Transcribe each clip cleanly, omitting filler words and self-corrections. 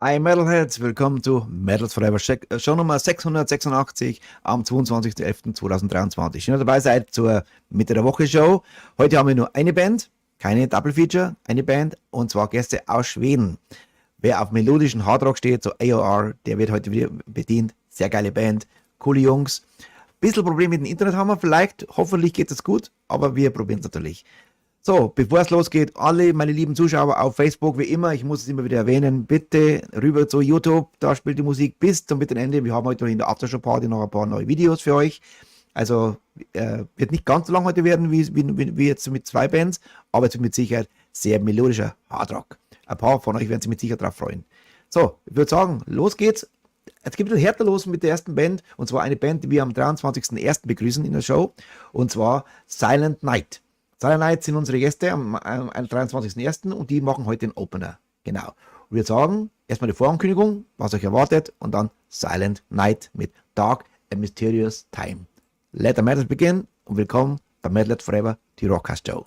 Hi Metalheads, willkommen zu Metals Forever, Show Nummer 686 am 22.11.2023. Schön, dass ihr dabei seid zur Mitte der Woche Show. Heute haben wir nur eine Band, keine Double Feature, eine Band und zwar Gäste aus Schweden. Wer auf melodischen Hardrock steht, so AOR, der wird heute wieder bedient. Sehr geile Band, coole Jungs. Bisschen Problem mit dem Internet haben wir vielleicht, hoffentlich geht es gut, aber wir probieren es natürlich. So, bevor es losgeht, alle meine lieben Zuschauer auf Facebook, wie immer, ich muss es immer wieder erwähnen, bitte rüber zu YouTube, da spielt die Musik bis zum Ende. Wir haben heute in der Aftershow-Party noch ein paar neue Videos für euch. Also wird nicht ganz so lang heute werden, wie jetzt mit zwei Bands, aber es wird mit Sicherheit sehr melodischer Hardrock. Ein paar von euch werden sich mit Sicherheit drauf freuen. So, ich würde sagen, los geht's. Es geht ein bisschen härter los mit der ersten Band, und zwar eine Band, die wir am 23.01. begrüßen in der Show, und zwar Silent Night. Silent Night sind unsere Gäste am 23.01. und die machen heute den Opener. Genau. Und wir sagen erstmal die Vorankündigung, was euch erwartet, und dann Silent Night mit Dark and Mysterious Time. Let the Metal begin und willkommen bei METALHEADS FOREVER, die Rockcast Show.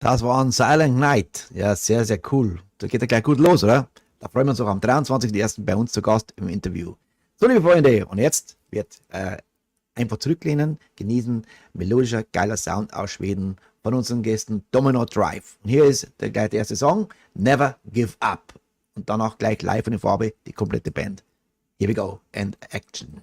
Das war ein Silent Night. Ja, sehr, sehr cool. Da geht er gleich gut los, oder? Da freuen wir uns auch am 23.01. bei uns zu Gast im Interview. So, liebe Freunde, und jetzt wird einfach zurücklehnen, genießen, melodischer, geiler Sound aus Schweden von unseren Gästen Domino Drive. Und hier ist gleich der erste Song, Never Give Up. Und danach gleich live in Farbe die komplette Band. Here we go, and action.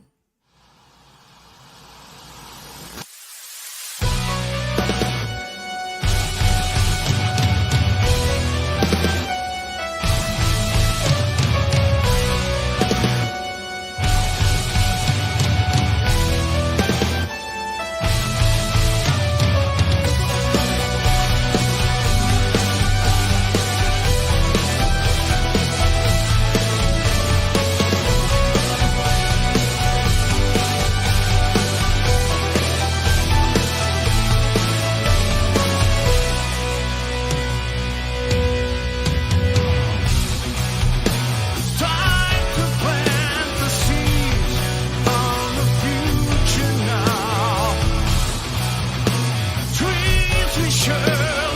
United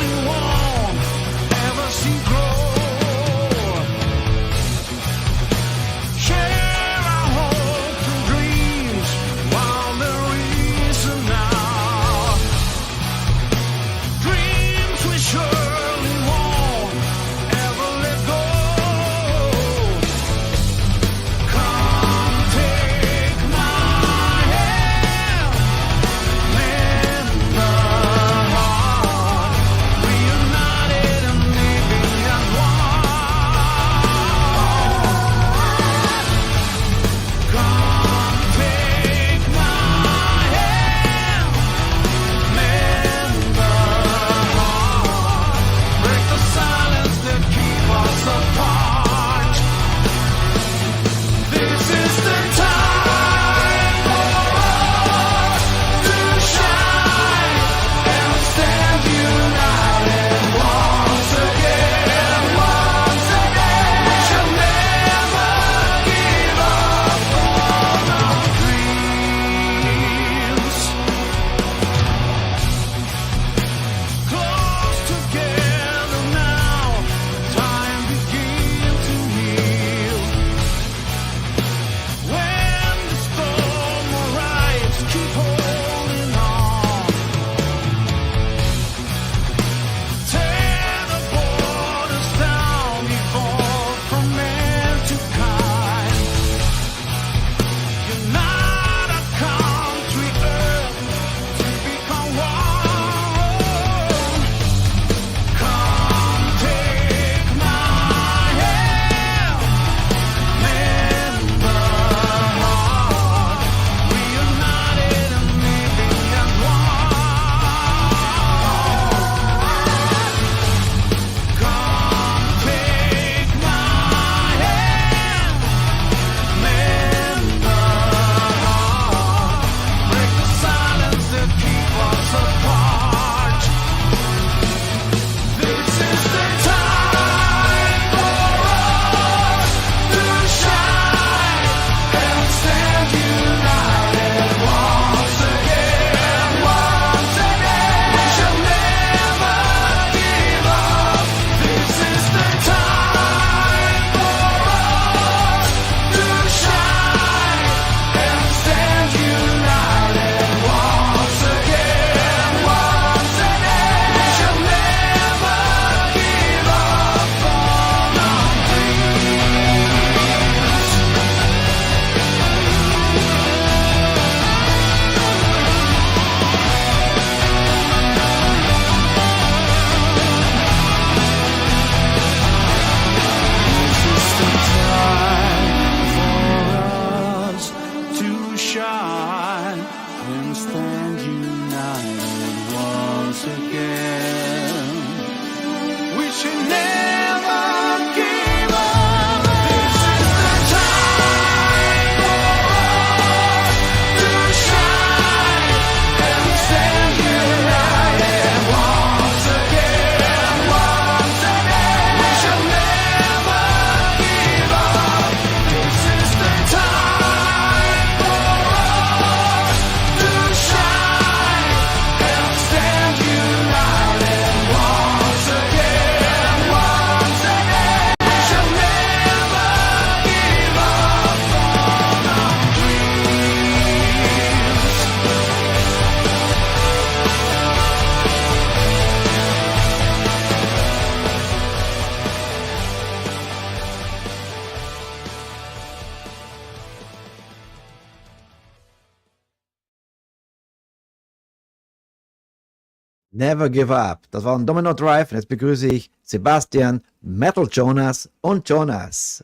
Never give up. Das war ein Domino Drive. Und jetzt begrüße ich Sebastian, Metal Jonas und Jonas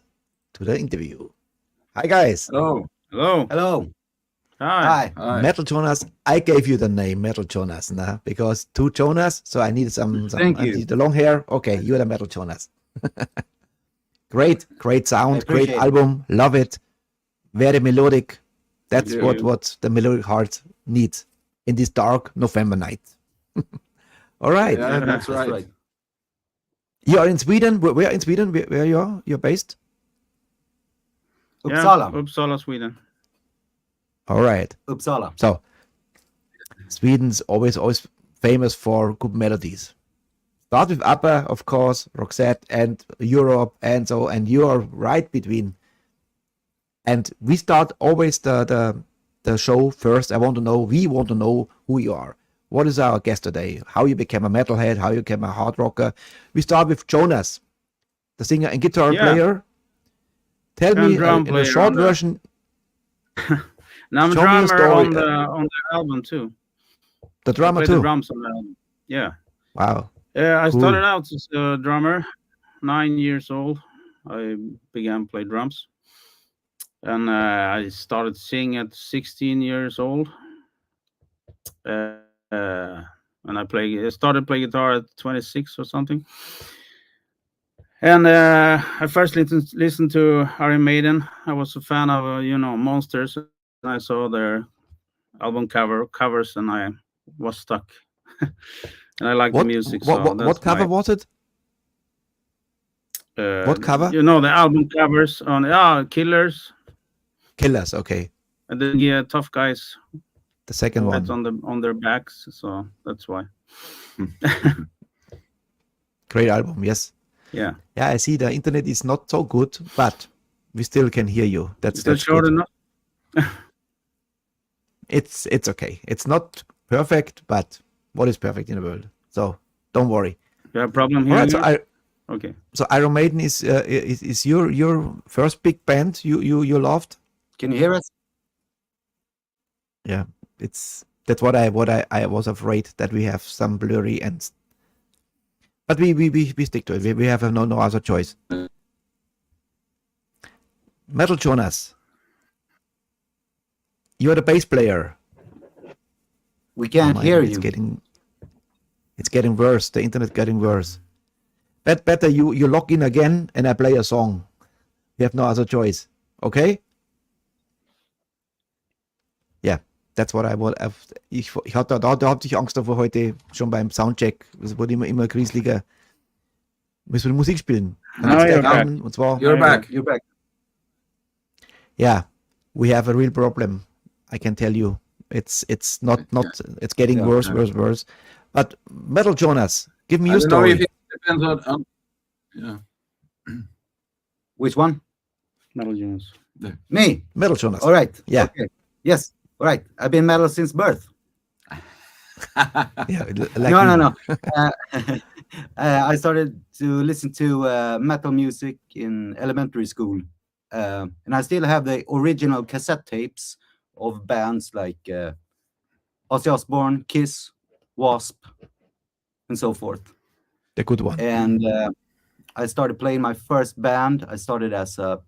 to the interview. Hi guys. Hello. Hello. Hi. Metal Jonas, I gave you the name Metal Jonas, nah? Because two Jonas, so I need some Thank I you. need the long hair. Okay, you're the Metal Jonas. Great sound, great appreciate it. album, love it. Very melodic. That's Thank you. what the melodic heart needs in this dark November night. All right. Yeah, that's right. You are in Sweden. Where in Sweden? Where you are? You're based? Uppsala. Yeah, Uppsala, Sweden. All right. Uppsala. So Sweden's always famous for good melodies. Start with ABBA, of course, Roxette and Europe, and so, and you are right between. And we start always the show first. We want to know who you are. What is our guest today? How you became a metalhead? How you became a hard rocker? We start with Jonas, the singer and guitar player. Tell And me drum in a short player. version. Now I'm a Show me a drummer story. on the album too. The I drummer play the too. drums on the album. Yeah. Wow. I Cool. started out as a drummer, 9 years old. I began to play drums. And I started singing at 16 years old. And I started playing guitar at 26 or something. And I first listened to Iron Maiden. I was a fan of Monsters. And I saw their album covers, and I was stuck. And I like the music. What cover was it? What cover? You know, the album covers on Killers. Killers. Okay. And then Tough Guys. The second one. That's on their backs, so that's why. Great album. Yes. Yeah. Yeah, I see the internet is not so good, but we still can hear you. That's short good. enough. It's okay. It's not perfect, but what is perfect in the world? So don't worry. You have a problem here? All right. Okay. So Iron Maiden is your first big band you loved? Can you hear us? Yeah. That's what I was afraid that we have some blurry ends. But we stick to it. We have no other choice. Metal Jonas, you're the bass player. We can't hear you. It's getting worse. The internet getting worse. Better you log in again and I play a song. We have no other choice. Okay? Yeah. That's what I would have. Ich hatte ich Angst davor heute schon beim Soundcheck. Es wurde immer grieseliger. Müssen wir Musik spielen. Und zwar. You're back. Yeah, we have a real problem. I can tell you. It's not. It's getting worse. But Metal Jonas, give me your story. If it depends on yeah. Which one? Metal Jonas. Me. Metal Jonas. All right. Yeah. Okay. Yes. All right. I've been metal since birth. Yeah. No. I started to listen to metal music in elementary school. And I still have the original cassette tapes of bands like Ozzy Osbourne, Kiss, Wasp, and so forth. The good one. And I started playing my first band. I started as a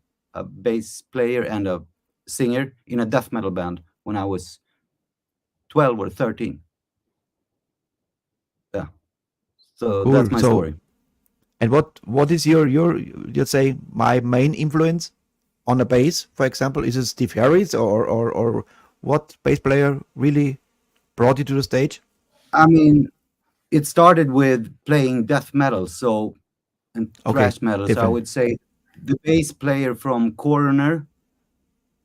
bass player and a singer in a death metal band when I was 12 or 13. Yeah. So Cool. that's my story. And what is your let's say my main influence on a bass, for example? Is it Steve Harris or what bass player really brought you to the stage? I mean, it started with playing death metal, and thrash metal. So I different. would say the bass player from Coroner,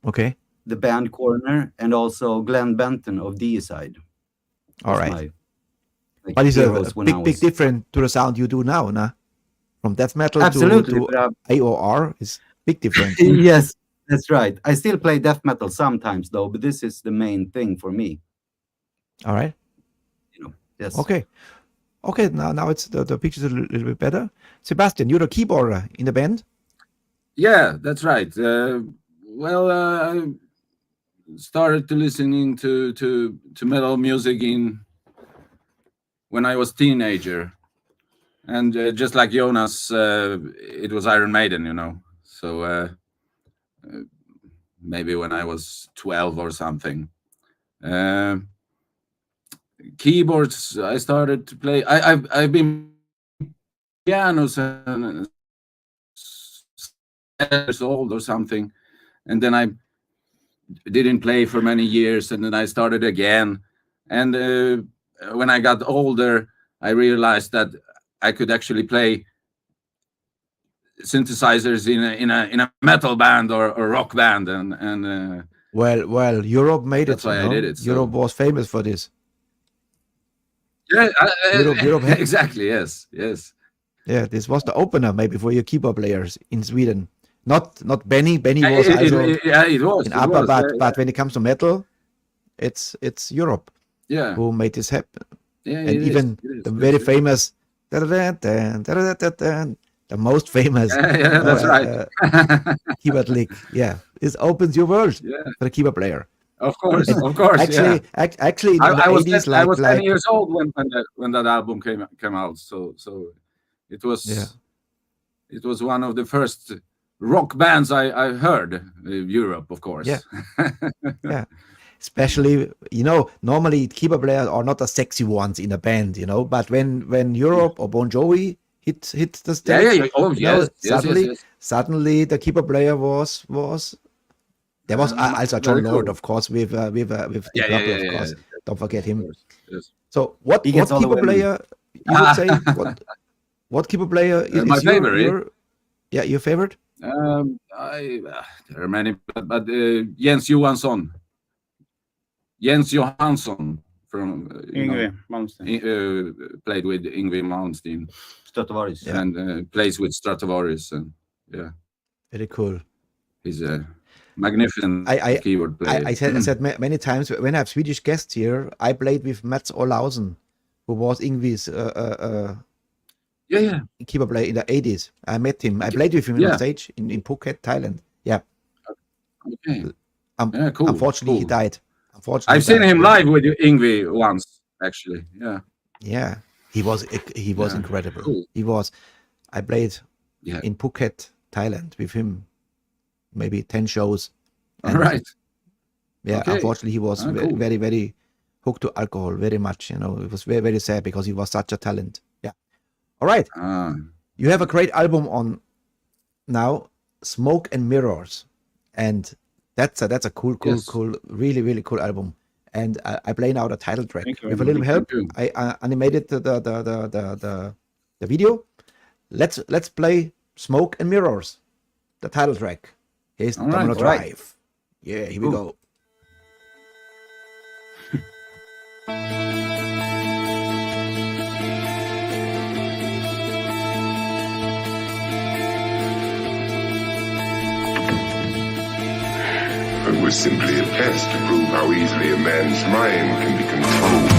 Okay. the band Coroner, and also Glenn Benton of Deicide. All right. Like, But it's a heroes when I big was- difference to the sound you do now, nah? From death metal Absolutely, to but AOR is big difference. yes, that's right. I still play death metal sometimes, though, but this is the main thing for me. All right. Yes. Okay. Now it's the picture's a little bit better. Sebastian, you're the keyboarder in the band. Yeah, that's right. I started to listening to metal music when I was teenager, and just like Jonas, it was Iron Maiden, you know. So maybe when I was 12 or something. Keyboards, I started to play. I've been pianos and years old or something, and then I didn't play for many years, and then I started again. And when I got older, I realized that I could actually play synthesizers in a metal band or rock band, and Well, Europe made that's it. why you I know? did it. So. Europe was famous for this. Yeah, Europe had- exactly. Yes. Yeah, this was the opener maybe for your keyboard players in Sweden. Not Benny. Benny was also It was in it upper, was, but when it comes to metal, it's Europe yeah, who made this happen. yeah, And it even is, the very famous, the most famous yeah, that's right. keyboard lick. Yeah, this opens your world Yeah, for a keyboard player. of course. Actually, yeah. actually, in the I was 80s, 10, I was 10 like years old when that album came out. So it was Yeah. it was one of the first rock bands I heard. Europe, of course. Yeah. Yeah. Especially, normally keyboard players are not the sexy ones in a band, but when Europe or Bon Jovi hit the stage, yeah. Oh, yes, yes. suddenly the keyboard player was there was also John very Lord, cool. of course, with Deep Purple, of course. Don't forget him. Of course, yes. So what He gets all the keyboard women. player you would say? What keyboard player is my favorite? your favorite? There are many, but Jens Johansson from Yngwie Malmsteen. played with Yngwie Malmsteen Stratovaris. Yeah. and plays with Stratovaris, and yeah, Very cool. he's a magnificent I keyboard player. I said many times when I have Swedish guests here, I played with Mats Olausen, who was Yngwie's yeah. keyboard player in the 80s. I met him. I played with him Yeah. on stage in Phuket, Thailand. Yeah. Okay. Yeah, cool. Unfortunately, he cool. died. Unfortunately, I've seen him live with Yngwie once, actually. Yeah. Yeah, he was Yeah, incredible. cool. He was. I played Yeah. in Phuket, Thailand, with him, maybe 10 shows. All And right. Yeah, Okay. unfortunately, he was Cool. very, very hooked to alcohol, very much. It was very, very sad because he was such a talent. Yeah. All right, you have a great album on now, Smoke and Mirrors, and that's a cool, Yes. really, really cool album. And I play now the title track Thank you. with a little help. you. I animated the video. Let's play Smoke and Mirrors, the title track. Here's All right, Domino all right. Drive. Yeah, here we Cool. go. It was simply a test to prove how easily a man's mind can be controlled.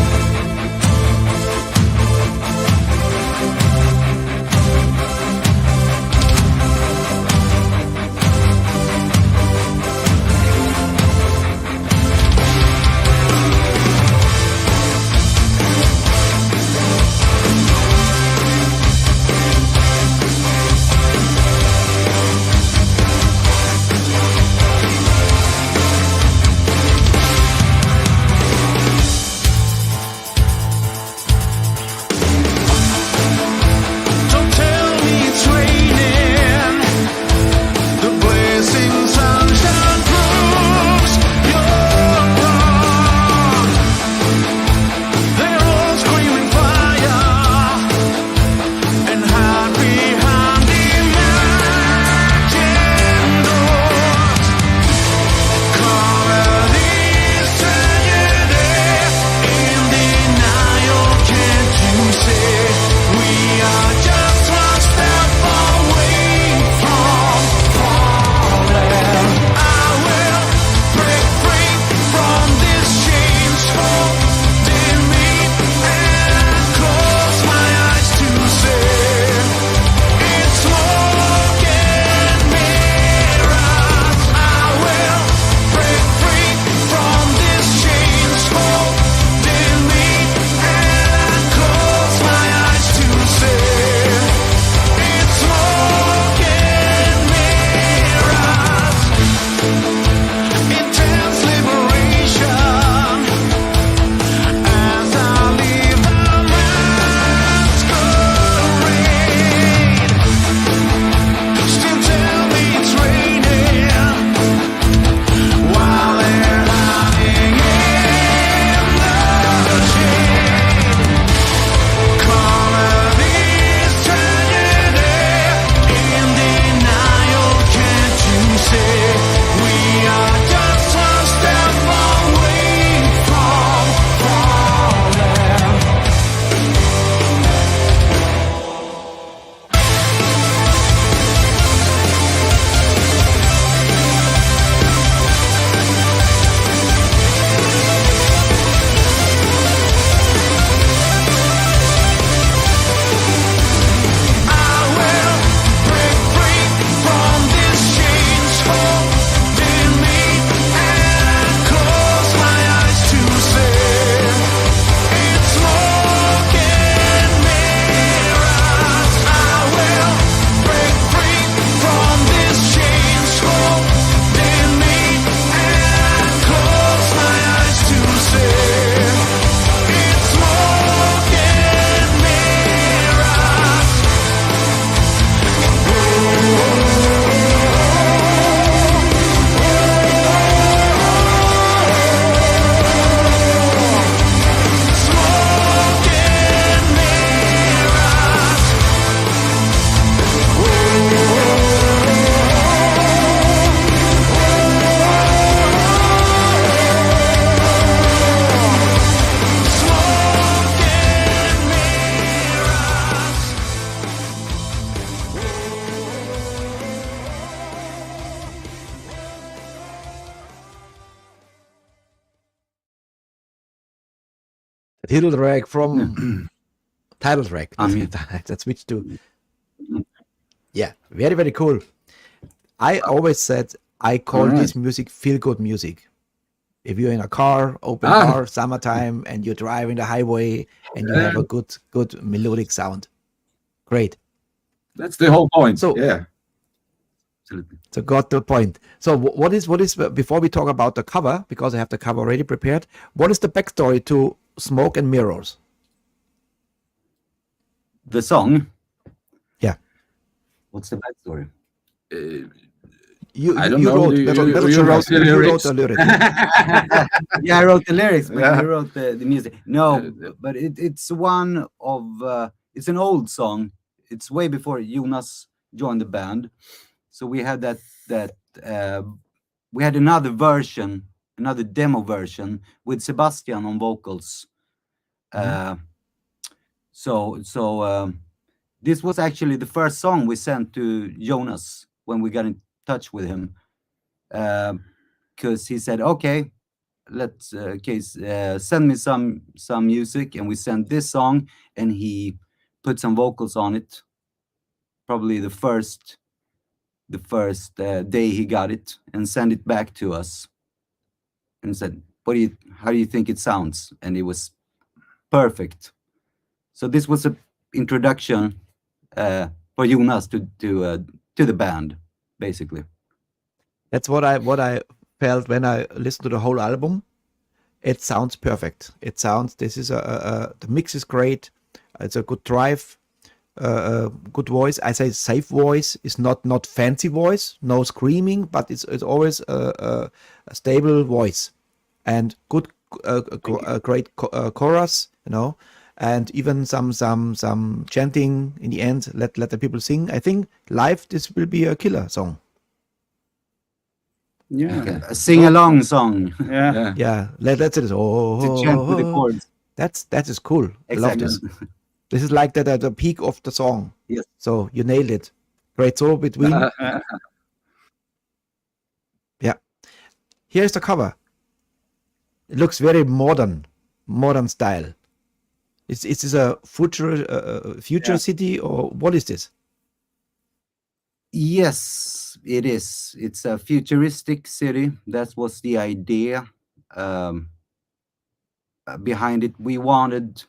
title track from title track. mean- That switched to. Yeah, very, very cool. I always said I call Alright. this music feel good music. If you're in a car, open Ah. car, summertime, and you're driving the highway and you have a good melodic sound. Great. That's the whole point. So- yeah. Absolutely. So got the point. So what is before we talk about the cover, because I have the cover already prepared, what is the backstory to Smoke and Mirrors? The song. Yeah. What's the backstory? You, I don't you know. wrote, You- Metal- you- Metal you Show wrote the you wrote lyrics. the lyrics. Yeah, I wrote the lyrics, but Yeah. you wrote the music. No, but it's one of it's an old song. It's way before Jonas joined the band. So we had we had another version, another demo version with Sebastian on vocals. This was actually the first song we sent to Jonas when we got in touch with him, because he said, "Okay, let's send me some music," and we sent this song, and he put some vocals on it. Probably the first day he got it, and sent it back to us, and said, "How do you think it sounds?" And it was perfect. So this was an introduction for Jonas to the band, basically. That's what I felt when I listened to the whole album. It sounds perfect. It sounds, this is the mix is great. It's a good drive, good voice. I say safe voice. It's not fancy voice, no screaming, but it's always a stable voice and good, great chorus, and even some chanting in the end. Let the people sing. I think live this will be a killer song. Yeah. A sing-along song Yeah. Yeah. Yeah, let's it. to chant with the chords. That is cool. I love this. This is like the peak of the song. Yes. So you nailed it. Great solo between. Yeah. Here's the cover. It looks very modern style. Is this a future city, or what is this? Yes, it is. It's a futuristic city. That was the idea behind it. We wanted,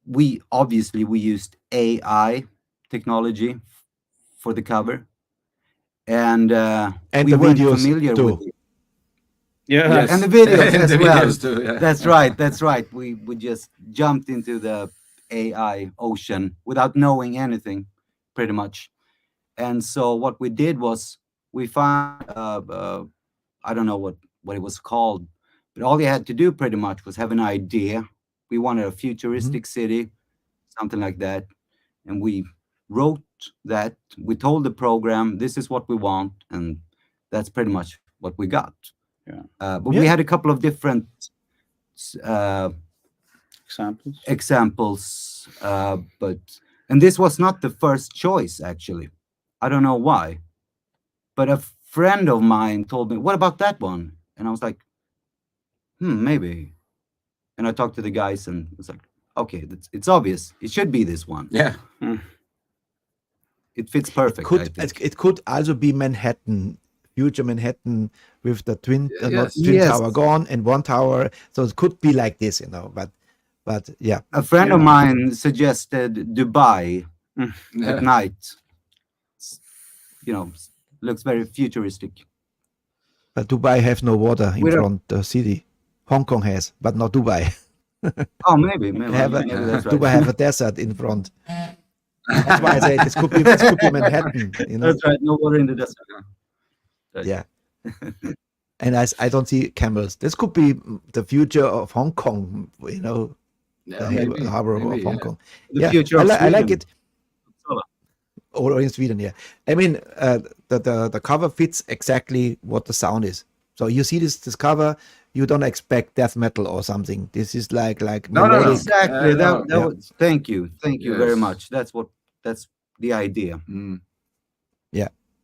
we used AI technology for the cover, and we the weren't videos familiar too. with it. Yeah. Yes. And the videos And as the well. videos too, yeah. That's right. We just jumped into the AI ocean without knowing anything, pretty much. And so what we did was we found I don't know what it was called, but all you had to do pretty much was have an idea. We wanted a futuristic city, something like that, and we wrote that. We told the program, this is what we want, and that's pretty much what we got. Yeah. But we had a couple of different Examples. and this was not the first choice, actually. I don't know why, but a friend of mine told me, "What about that one?" And I was like, maybe. And I talked to the guys, and it was like, "Okay, it's obvious. It should be this one. Yeah. It fits perfect." I think. It could also be Manhattan, future Manhattan, with the twin Yes. tower gone and one tower. So it could be like this, But yeah, A friend of mine suggested Dubai Yeah. at night. Looks very futuristic. but Dubai have no water in We don't- front the city. Hong Kong has, but not Dubai. Oh, maybe Maybe that's right. Dubai have a desert in front. That's why I say this could be Manhattan. That's right. No water in the desert. Yeah. And I don't see camels. This could be the future of Hong Kong, Yeah, the maybe, harbor of maybe, Hong yeah. Kong. The future of I like Sweden. it. Or in Sweden, yeah. I mean, the cover fits exactly what the sound is. So you see this cover, you don't expect death metal or something. This is like No. melodic. Exactly. No. That was. Thank you very Yes. much. That's the idea.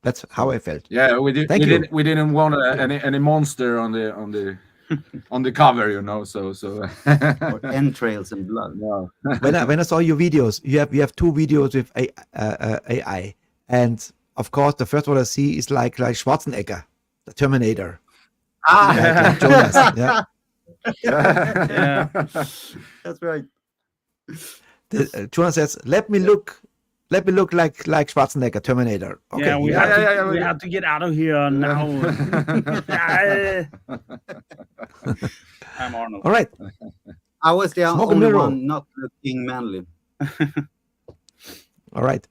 That's how I felt. Yeah, we Thank you. didn't want any monster on the on the cover, So Or entrails and blood. no. when I saw your videos, you have two videos with AI, and of course the first one I see is like Schwarzenegger, the Terminator. Like Jonas, yeah. Yeah. That's right. Jonas says, "Let me look like Schwarzenegger, Terminator." Okay, Yeah, we yeah, we yeah. have to get out of here now. I'm Arnold. all right. I was the Smoke and only mirror. one not looking manly. All right.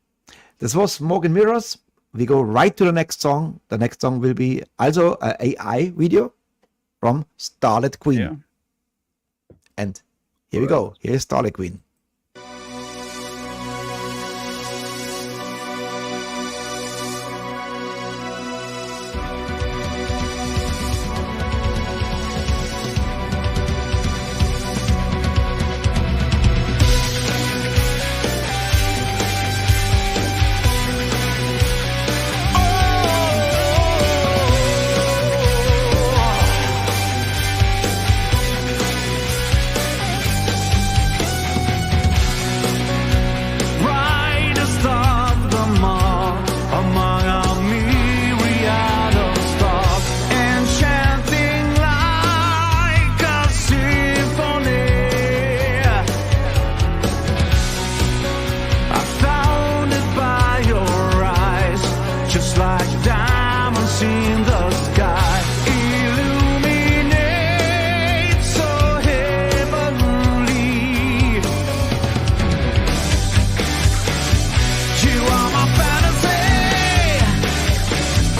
This was Smoke and Mirrors. We go right to the next song. The next song will be also an AI video from Starlet Queen. Yeah. And here we go. Here's Starlet Queen. Brightest of them all, among a myriad of stars, enchanting like a symphony. I found it by your eyes, just like diamonds in the sky, illuminate so heavenly. You are my fantasy,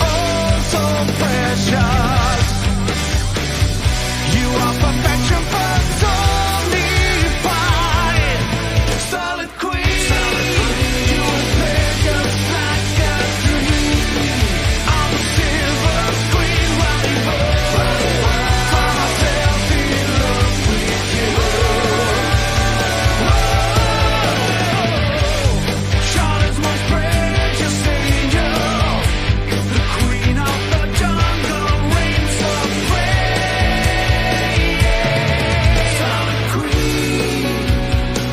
oh so precious. You are perfection personified. Starlet Queen, you will play just like a dream. On the silver screen, running find myself in love with you. Charlotte's most precious angel, the queen of the jungle, reigns supreme. Starlet Queen,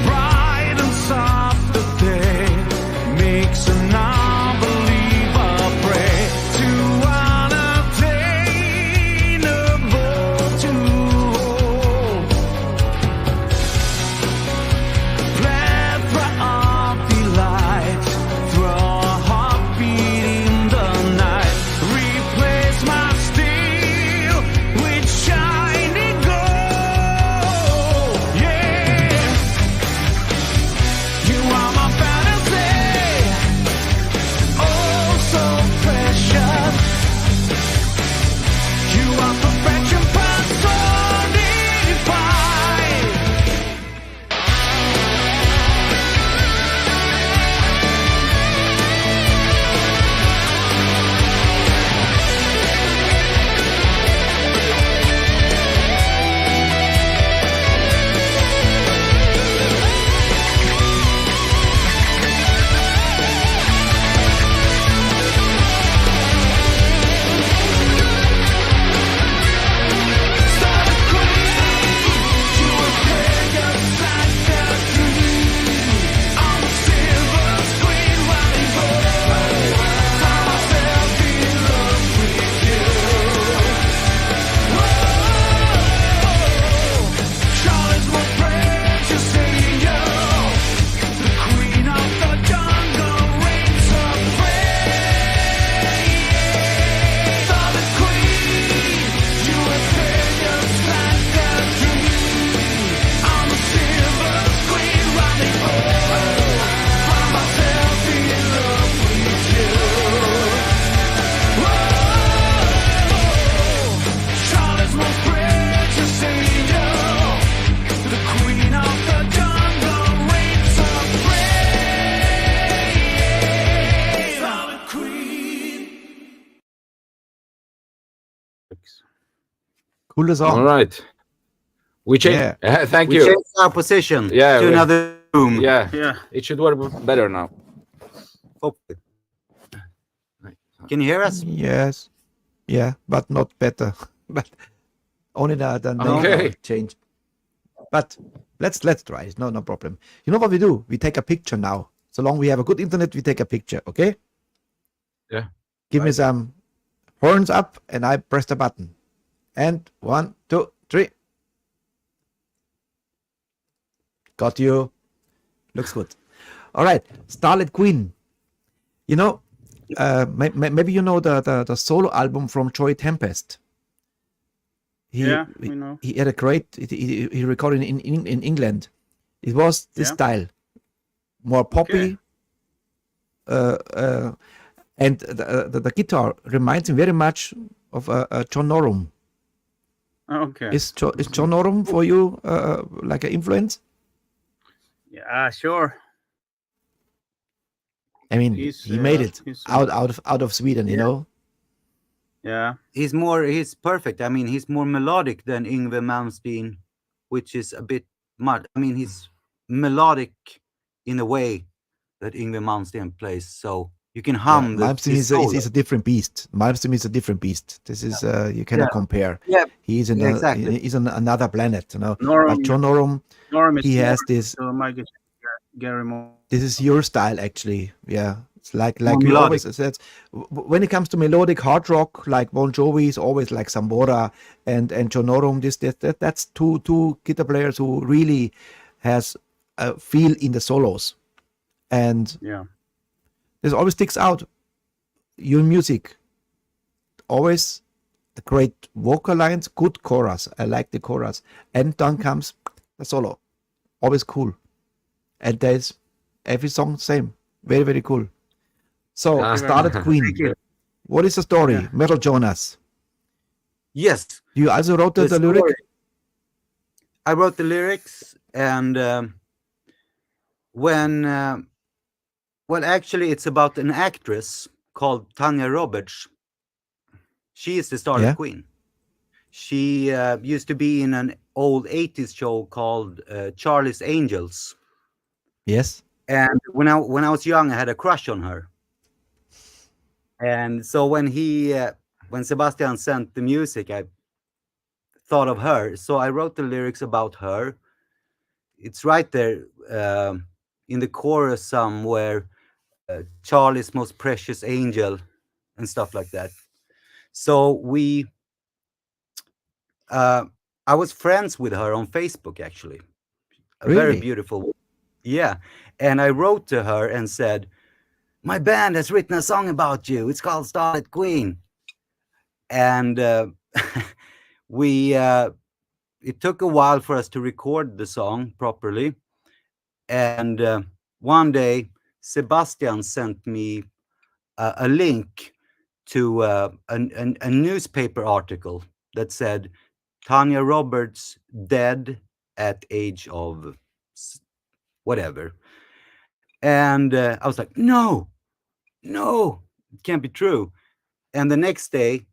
bright and soft the day, makes a non-believer pray to unattainable to hold. Plethora of delight, throw a heartbeat in the night. Replace my steel with shining gold. Yeah, you are my fantasy, oh so precious. You are perfection personified. Starlet Queen, you will play just like a dream. On the silver screen, running find myself in love with you. Charlotte's most precious angel, the queen of the jungle, reigns supreme. Starlet Queen, you will play just like a dream. On the silver screen, running find myself in love with you. Charlotte's most precious angel, the queen of the jungle, reigns supreme. Starlet Queen. Cooler song. All right. We change. Thank We you. changed our position Yeah, to we- another room. Yeah, Yeah. it should work better now. Hopefully. Can you hear us? Yes. Yeah, but not better. But Only the name Okay. changed. But let's try it. No problem. You know what we do? We take a picture now. So long we have a good internet, we take a picture. Okay? Yeah. Give me some horns up, and I press the button. And 1, 2, 3. Got you. Looks good. All right, Starlet Queen. You know, maybe you know the solo album from Joy Tempest. Yeah, we know. He had a great. He recorded in England. It was this Yeah. style, more poppy. And the guitar reminds me very much of John Norum. Okay. Is John Norum for you like an influence? Yeah, sure. I mean, He's, he made it he's- out of Sweden, you Yeah. know. Yeah. He's perfect. I mean, he's more melodic than Yngwie Malmsteen, which is a bit much. I mean, he's melodic in a way that Yngwie Malmsteen plays, so you can hum the Malmsteen his is solo. a different beast. Malmsteen is a different beast. This is you cannot compare. Yeah. He's in Yeah, exactly. he's on another planet, you know. Norum, But John Norum, Norum is he more has this. to my guitar, Gary Moore. This is your style, actually. Yeah, it's like More you melodic. always said. When it comes to melodic hard rock, like Bon Jovi is always like Sambora and John Norum. That's two guitar players who really has a feel in the solos, and Yeah. this always sticks out. Your music, always the great vocal lines, good chorus. I like the chorus, and then comes the solo, always cool. And there's every song same, very very cool. So Ah. Starlet Queen. Thank you. What is the story, Yeah. Metal Jonas? Yes, You also wrote the the lyric. story. I wrote the lyrics, and well, actually, it's about an actress called Tanya Roberts. She is the Starlet Yeah. Queen. She used to be in an old 80s show called Charlie's Angels. Yes. And when I was young, I had a crush on her. And so when Sebastian sent the music, I thought of her. So I wrote the lyrics about her. It's right there in the chorus somewhere, Charlie's most precious angel and stuff like that. So I was friends with her on Facebook, actually. A very Really? beautiful. Yeah. And I wrote to her and said, my band has written a song about you. It's called Starlet Queen. And it took a while for us to record the song properly. And one day, Sebastian sent me a link to a newspaper article that said Tanya Roberts dead at age of whatever. And I was like, no, it can't be true. And the next day,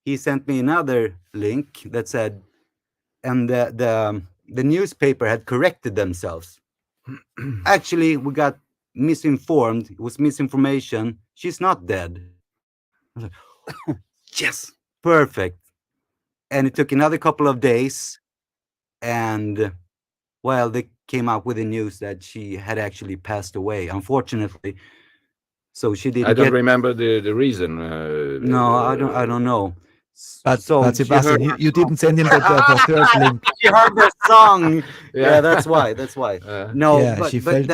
he sent me another link that said, and the newspaper had corrected themselves. Actually, we got misinformed. It was misinformation. She's not dead. I was like, yes, perfect. And it took another couple of days, and well, they came out with the news that she had actually passed away, unfortunately. So she didn't I don't get. remember the reason. No, I don't know. But so she Sebastian, heard, you didn't send him the third link. she heard the song. Yeah, that's why. No, Yeah, but she felt-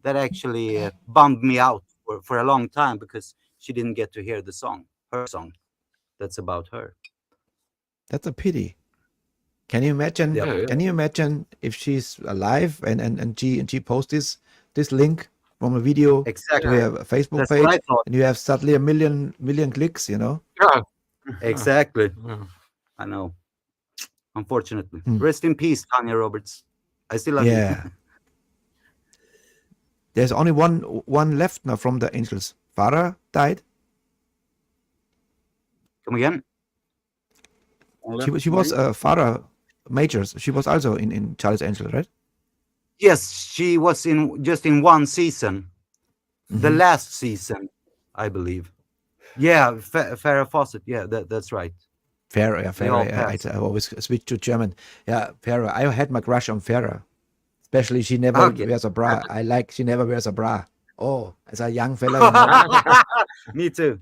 that actually bummed me out for a long time, because she didn't get to hear the song, her song. That's about her. That's a pity. Can you imagine? Yeah. Yeah. Can you imagine if she's alive and she posts this link from a video Exactly. to a Facebook That's page, what I thought. and you have suddenly a million clicks? You know. Yeah. Exactly. Yeah. I know. Unfortunately. Mm. Rest in peace, Tanya Roberts. I still love Yeah. you. There's only one left now from the Angels. Farah died. Come again? She was Farah Majors. She was also in Charlie's Angels, right? Yes, she was just in one season. The Mhm. last season, I believe. Yeah, Farrah Fawcett. Yeah, that's right. Farah, yeah, They all Farah. pass. I always switch to German. Yeah, Farah. I had my crush on Farah. Especially she never Okay. wears a bra. I like she never wears a bra. Oh, as a young fella, you know, Me too.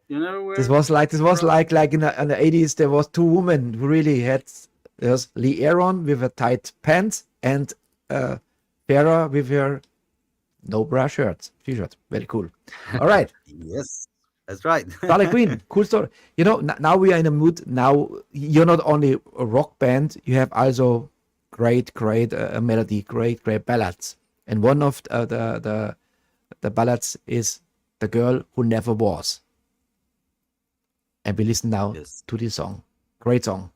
You never wear. this was like in the 80s. There was two women who really had. There's Lee Aaron with a tight pants and Farah with her no bra t-shirt. Very cool. All right. Yes, that's right. Charlie Queen, cool story. You know, now we are in a mood. Now you're not only a rock band, you have also great melody, great ballads. And one of the ballads is "The Girl Who Never Was." And we listen now Yes. to this song. Great song.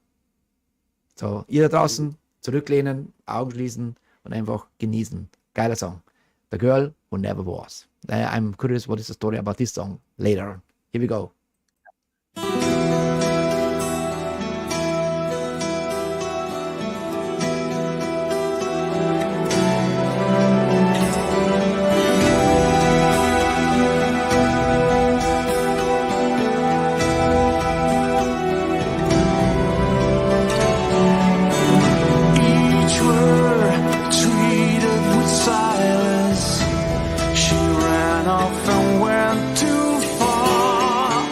So, ihr da draußen zurücklehnen, Augen schließen und einfach genießen. Geiler Song. "The Girl Who Never Was." I'm curious what is the story about this song later. Here we go. Each word treated with silence. She ran off and went too far.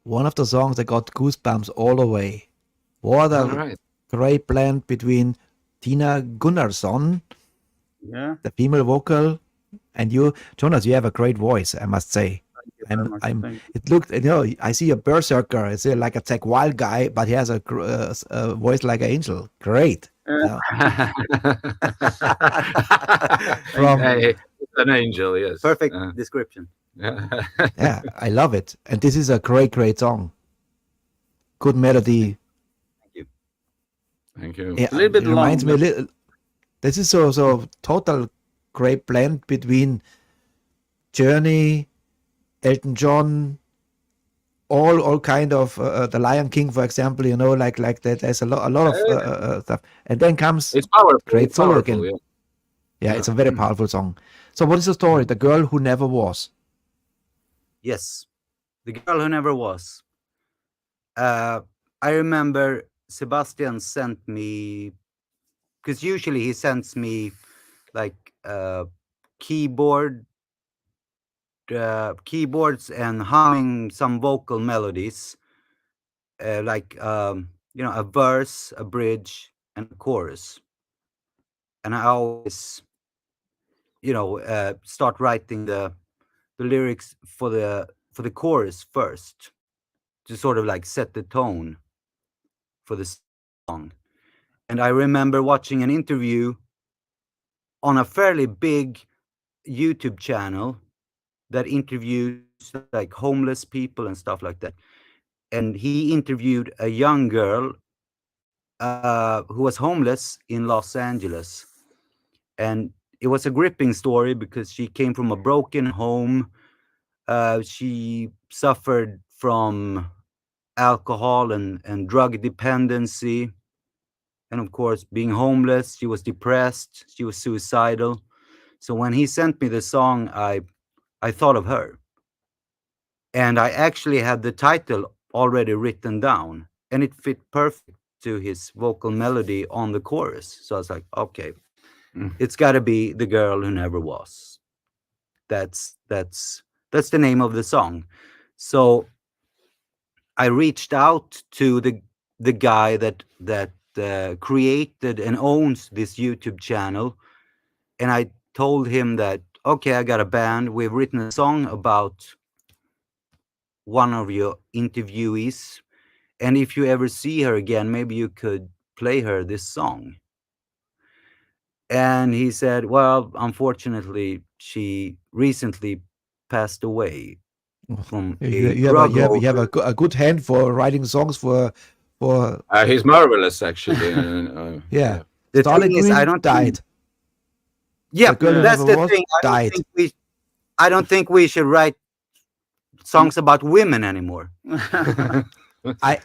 one of the songs that got goosebumps all the way. What a All right. great blend between Tina Gunnarsson, Yeah. the female vocal, and you, Jonas. You have a great voice, I must say. Very much. Thank you. It looked, I see a berserker. It's like a Jack Wild guy, but he has a voice like an angel. Great. From- Hey, it's an angel, yes. Perfect description. Yeah, I love it. And this is a great song. Good melody. Thank you. Yeah, A little bit it reminds long, me a little. This is so total great blend between Journey, Elton John, all kind of the Lion King, for example. Like that. There's a lot of stuff, and then comes It's powerful. Great it's solo powerful, again. yeah. It's a very powerful song. So what is the story? The girl who never was. Yes, The Girl Who Never Was. I remember Sebastian sent me, because usually he sends me like keyboards and humming some vocal melodies, like a verse, a bridge, and a chorus. And I always, start writing the lyrics for the chorus first, to sort of like set the tone for the song. And I remember watching an interview on a fairly big YouTube channel that interviews like homeless people and stuff like that. And he interviewed a young girl who was homeless in Los Angeles. And it was a gripping story because she came from a broken home. She suffered from alcohol and drug dependency. And of course, being homeless, she was depressed, she was suicidal. So when he sent me the song, I thought of her. And I actually had the title already written down, and it fit perfect to his vocal melody on the chorus. So I was like, okay, it's got to be The Girl Who Never Was. That's the name of the song. So I reached out to the guy that created and owns this YouTube channel, and I told him that, okay, I got a band. We've written a song about one of your interviewees, and if you ever see her again, maybe you could play her this song. And he said, well, unfortunately, she recently passed away from You have a good hand for writing songs for He's marvelous, actually. yeah. The Starlet thing is, Green I don't died. think- Yeah, The Girl Who that's Never the Was thing. died. I don't think we should write songs about women anymore. I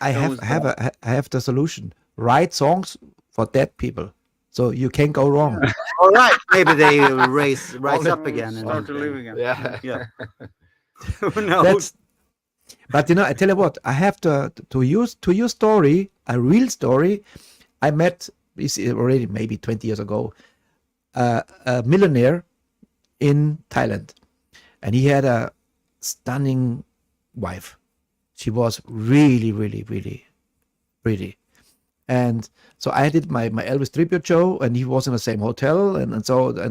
have the solution. Write songs for dead people, so you can't go wrong. All right, maybe they rise up again. Start to live again. Yeah. Who knows? But I tell you what, I have to your story, a real story. I met this is already maybe 20 years ago, a millionaire in Thailand, and he had a stunning wife. She was really, really, really pretty. And so I did my Elvis tribute show, and he was in the same hotel, and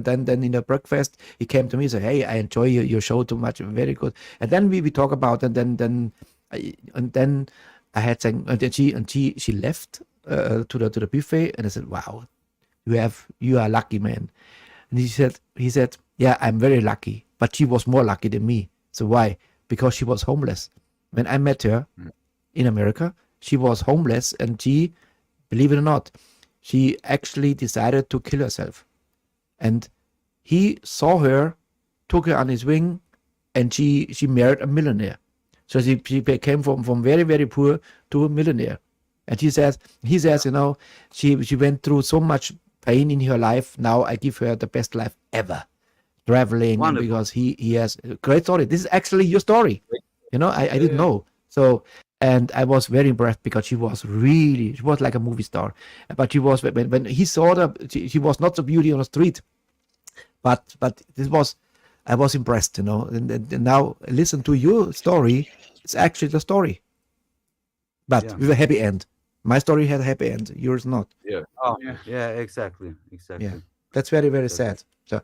then in the breakfast he came to me and said, "Hey, I enjoy your show too much, very good." And then we talk about, and then I had saying, and then she left to the buffet, and I said, "Wow, you are lucky, man." And he said, "Yeah, I'm very lucky, but she was more lucky than me." So why? Because she was homeless. When I met her in America, she was homeless, and she, believe it or not, she actually decided to kill herself. And he saw her, took her on his wing, and she married a millionaire. So she came from very, very poor to a millionaire. And he says, she went through so much pain in her life. Now I give her the best life ever. Traveling, Wonderful. because he has a great story. This is actually your story. I didn't know. So, and I was very impressed because she was like a movie star. But she was, when he saw her, she was not a beauty on the street. But I was impressed, And now listen to your story. It's actually the story. but Yeah. with a happy end. My story had a happy end. Yours not. Oh, Yeah. yeah, exactly. Yeah. That's very, very sad. So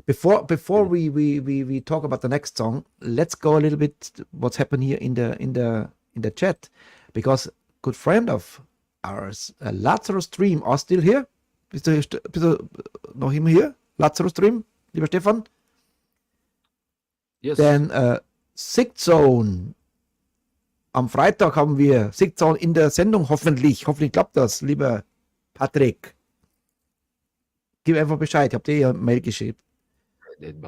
before we talk about the next song, let's go a little bit what's happened here in the chat, because good friend of ours, Lazarus Stream, are still here. Bist du noch immer hier? Lazarus Stream, lieber Stefan? Yes. Dann Sick Zone. Am Freitag haben wir Sick Zone in der Sendung, hoffentlich. Hoffentlich klappt das, lieber Patrick. Gib einfach Bescheid, ich habe dir ja eine Mail geschickt.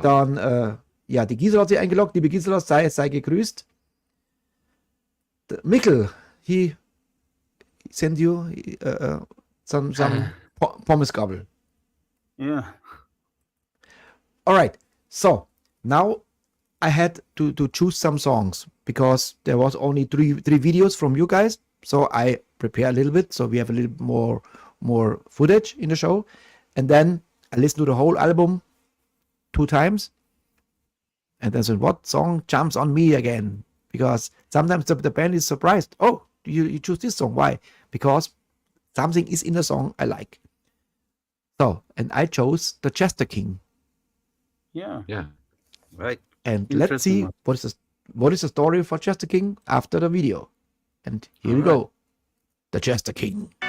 Dann, ja, die Gisela hat sich eingeloggt. Liebe Gisela, sei gegrüßt. Mikkel, he send you some pommes gobble. Yeah. All right. So now I had to choose some songs because there was only three videos from you guys. So I prepare a little bit, so we have a little more footage in the show, and then I listen to the whole album 2 times, and then said, what song jumps on me again? Because sometimes the band is surprised. Oh, you choose this song? Why? Because something is in the song I like. So, and I chose the Jester King. Yeah. Yeah. Right. And let's see Interesting what is the story for Jester King after the video. And here we go. The Jester King. Oh,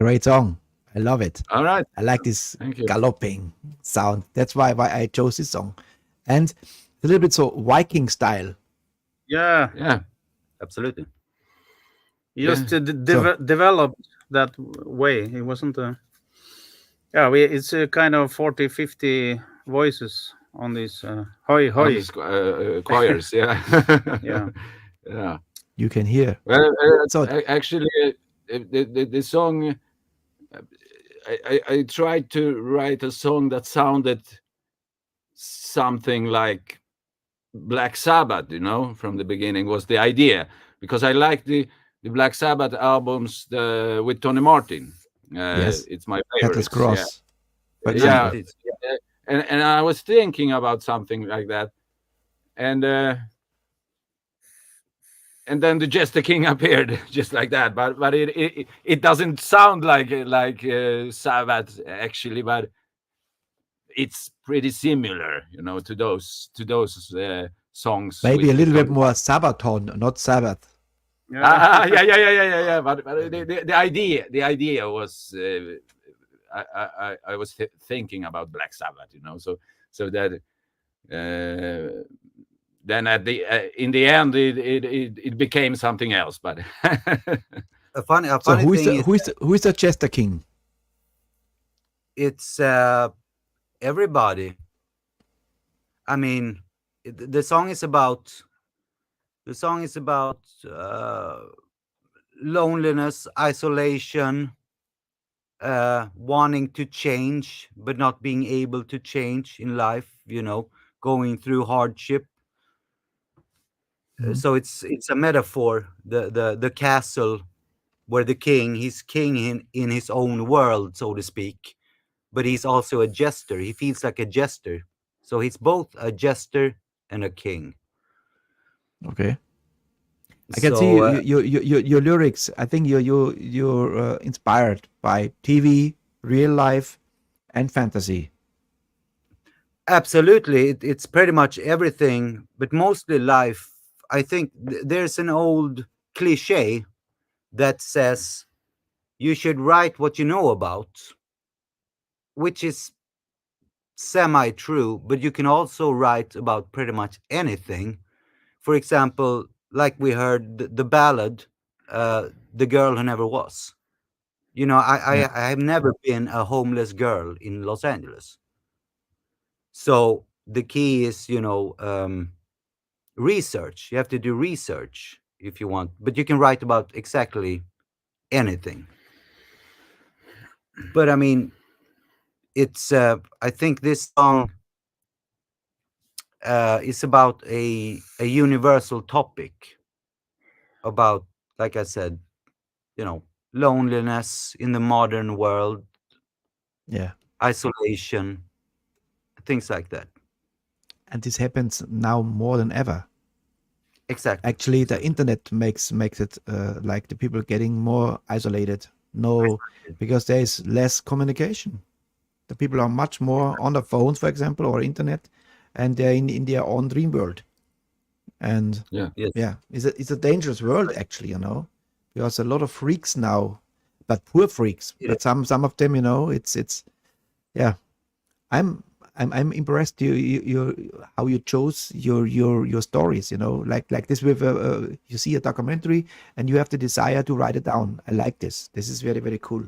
Great song. I love it. All right. I like this Thank you. galloping sound. That's why I chose this song. And a little bit so Viking style. Yeah, Yeah. Absolutely. he just Yeah. developed that way. It wasn't it's a kind of 40, 50 voices on these hoi All hoi. these choirs. Yeah. Yeah. Yeah. You can hear. Well, So actually, the song, I tried to write a song that sounded something like Black Sabbath, from the beginning was the idea, because I like the Black Sabbath albums with Tony Martin. Yes. It's my Headless favorite. Cross. For Yeah. example. And I was thinking about something like that, and then the Jester King appeared just like that. But it doesn't sound like Sabbath actually, but it's pretty similar, to those songs. Maybe with a little bit Tony more Sabaton, not Sabbath. Yeah. But the idea was I was thinking about Black Sabbath, so that then in the end it became something else. But A funny So who thing is the Jester King? it's everybody. I mean, the song is about loneliness, isolation, wanting to change but not being able to change in life, going through hardship. So it's a metaphor, the castle where he's king in his own world, so to speak, but he's also a jester. He feels like a jester, so he's both a jester and a king. Okay. I can see So, your lyrics. I think you're inspired by TV, real life, and fantasy. absolutely, it's pretty much everything, but mostly life. I think there's an old cliche that says you should write what you know about, which is semi-true, but you can also write about pretty much anything. For example, like we heard the ballad, "The Girl Who Never Was." I have never been a homeless girl in Los Angeles. So the key is, research. You have to do research if you want, but you can write about exactly anything. But I mean, it's I think this song is about a universal topic about, like I said, loneliness in the modern world, Yeah. isolation, things like that. And this happens now more than ever. Exactly. Actually, the internet makes it like the people getting more isolated. No, because there is less communication. The people are much more on the phones, for example, or internet, and they're in their own dream world. And Yes. yeah, it's a dangerous world actually, because a lot of freaks now, but poor freaks. But some of them, it's yeah. I'm impressed you how you chose your stories, like this with you see a documentary and you have the desire to write it down. I like this. This is very, very cool.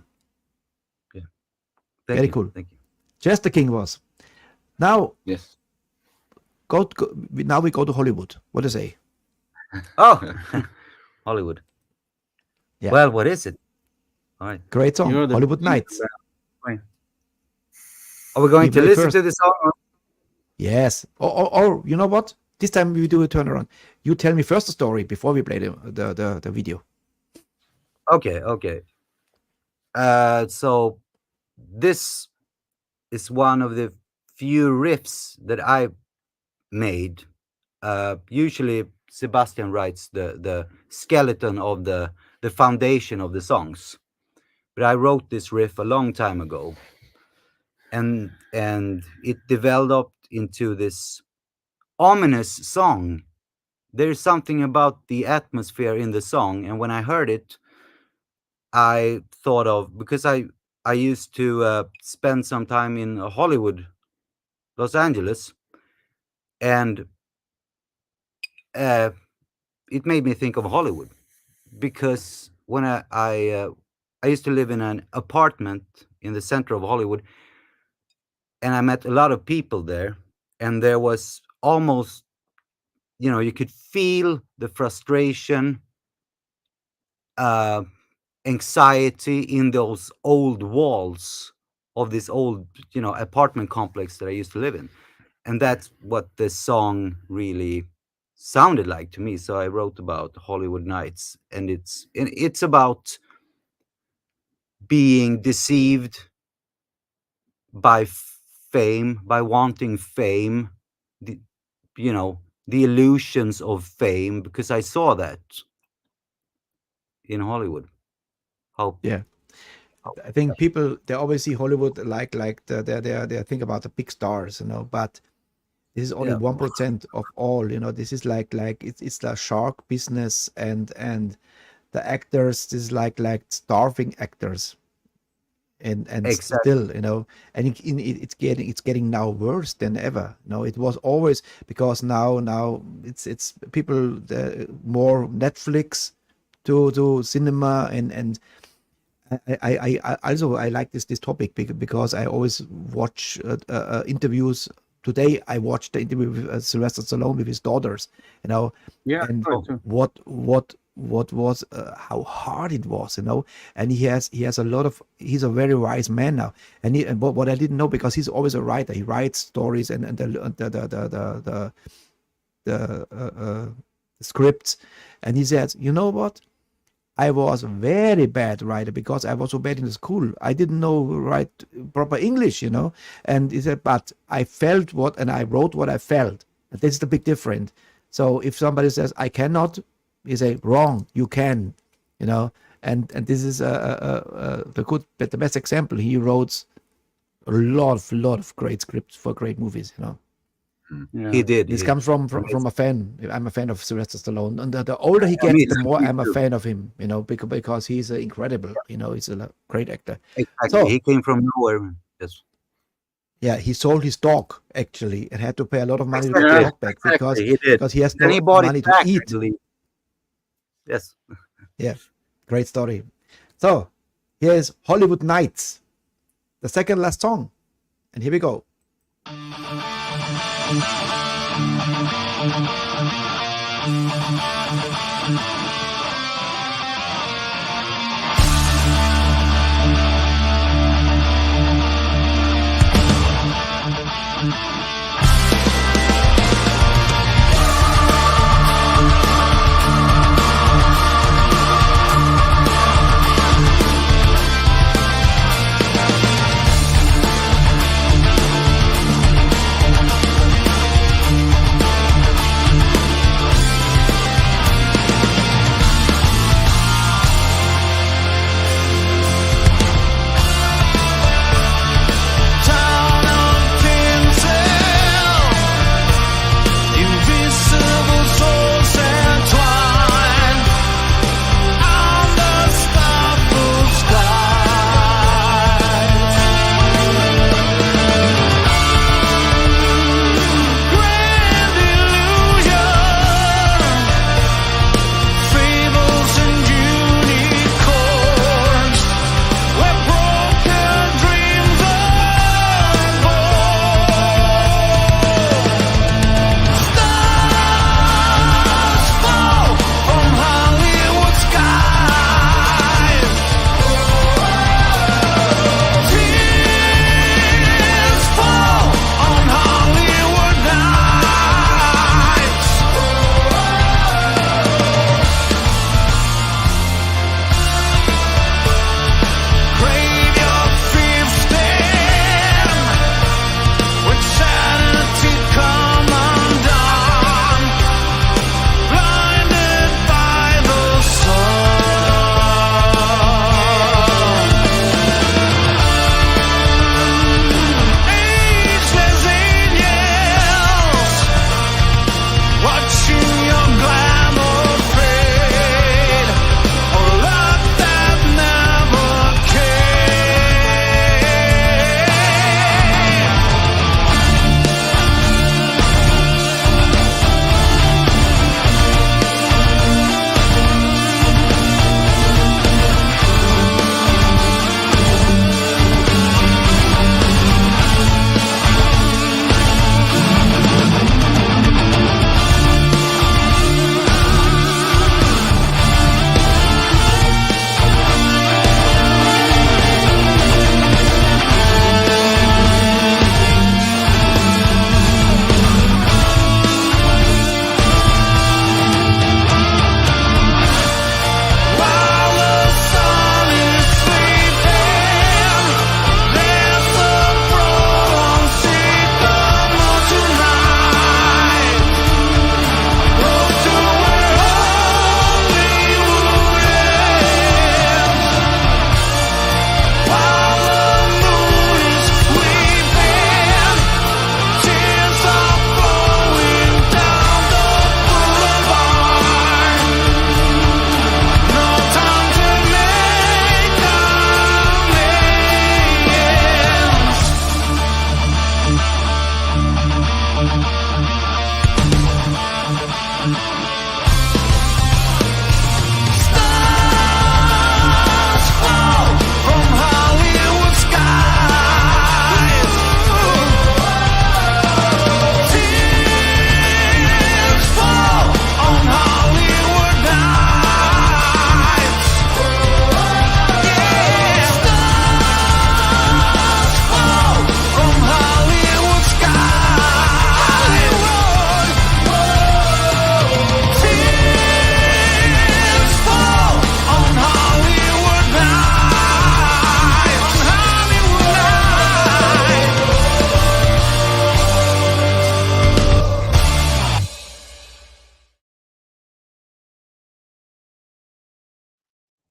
Thank Very you. cool. Thank you. Just the King was. Now yes. now we go to Hollywood. What do you say? Oh, Hollywood. Yeah. Well, what is it? All right. Great song, You're the Hollywood king. Nights. Are we going We to play listen first. to the song? Yes. Or you know what? This time we do a turnaround. You tell me first the story before we play the video. Okay. So this is one of the few riffs that I made. Usually Sebastian writes the skeleton of the foundation of the songs, but I wrote this riff a long time ago, and it developed into this ominous song. There's something about the atmosphere in the song, and when I heard it, I thought of, because I used to spend some time in Hollywood, Los Angeles, and it made me think of Hollywood, because when I used to live in an apartment in the center of Hollywood, and I met a lot of people there, and there was almost, you could feel the frustration, anxiety in those old walls of this old, apartment complex that I used to live in. And that's what the song really sounded like to me. So I wrote about Hollywood Nights, and it's about being deceived by fame, by wanting fame, the illusions of fame, because I saw that in Hollywood. Yeah. I think people, they always see Hollywood like they think about the big stars, but this is only 1% of all. This is like it's the shark business, and the actors, this is like starving actors, and Exactly. still, and it's getting now worse than ever. It was always, because now it's people, more Netflix to cinema, and I also I like this topic because I always watch interviews. Today I watched the interview with Sylvester Stallone with his daughters, Yeah, and right, too. what was how hard it was, and he has a lot of, he's a very wise man now, and what I didn't know, because he's always a writer, he writes stories and the scripts, and he says, you know what, I was a very bad writer because I was so bad in the school. I didn't know write proper English, And he said, but I felt and I wrote what I felt. And this is the big difference. So if somebody says I cannot, he say wrong. You can, And this is the best example. He wrote a lot of great scripts for great movies, Yeah. He did. This he- comes from a fan. I'm a fan of Sylvester Stallone, and the older he gets, me the too, more me I'm a too. fan of him. Because he's incredible. He's a great actor. Exactly. So- He came from nowhere. Yes. Yeah, he sold his dog actually, and had to pay a lot of money to get Exactly. the dog back because Exactly, he did. he has Then no he bought money it to back, I eat. believe. Yes. Yeah, great story. So here's Hollywood Nights, the second last song, and here we go. Town on Kansas.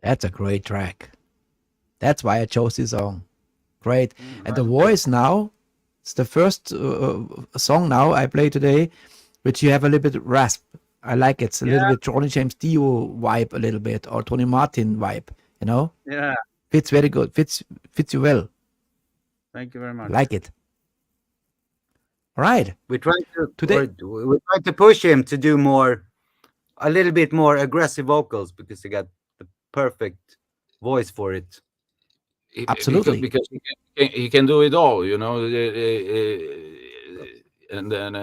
That's a great track. That's why I chose this song. Great. And the voice now, it's the first song now I play today, which you have a little bit rasp. I like it. It's a little bit Johnny James Dio vibe, a little bit, or Tony Martin vibe. You know, Yeah. fits very good. Fits you well. Thank you very much. Like it. All right. We tried to Today- we tried to push him to do a little bit more aggressive vocals because he got the perfect voice for it. Absolutely. Because he can do it all, you know. And then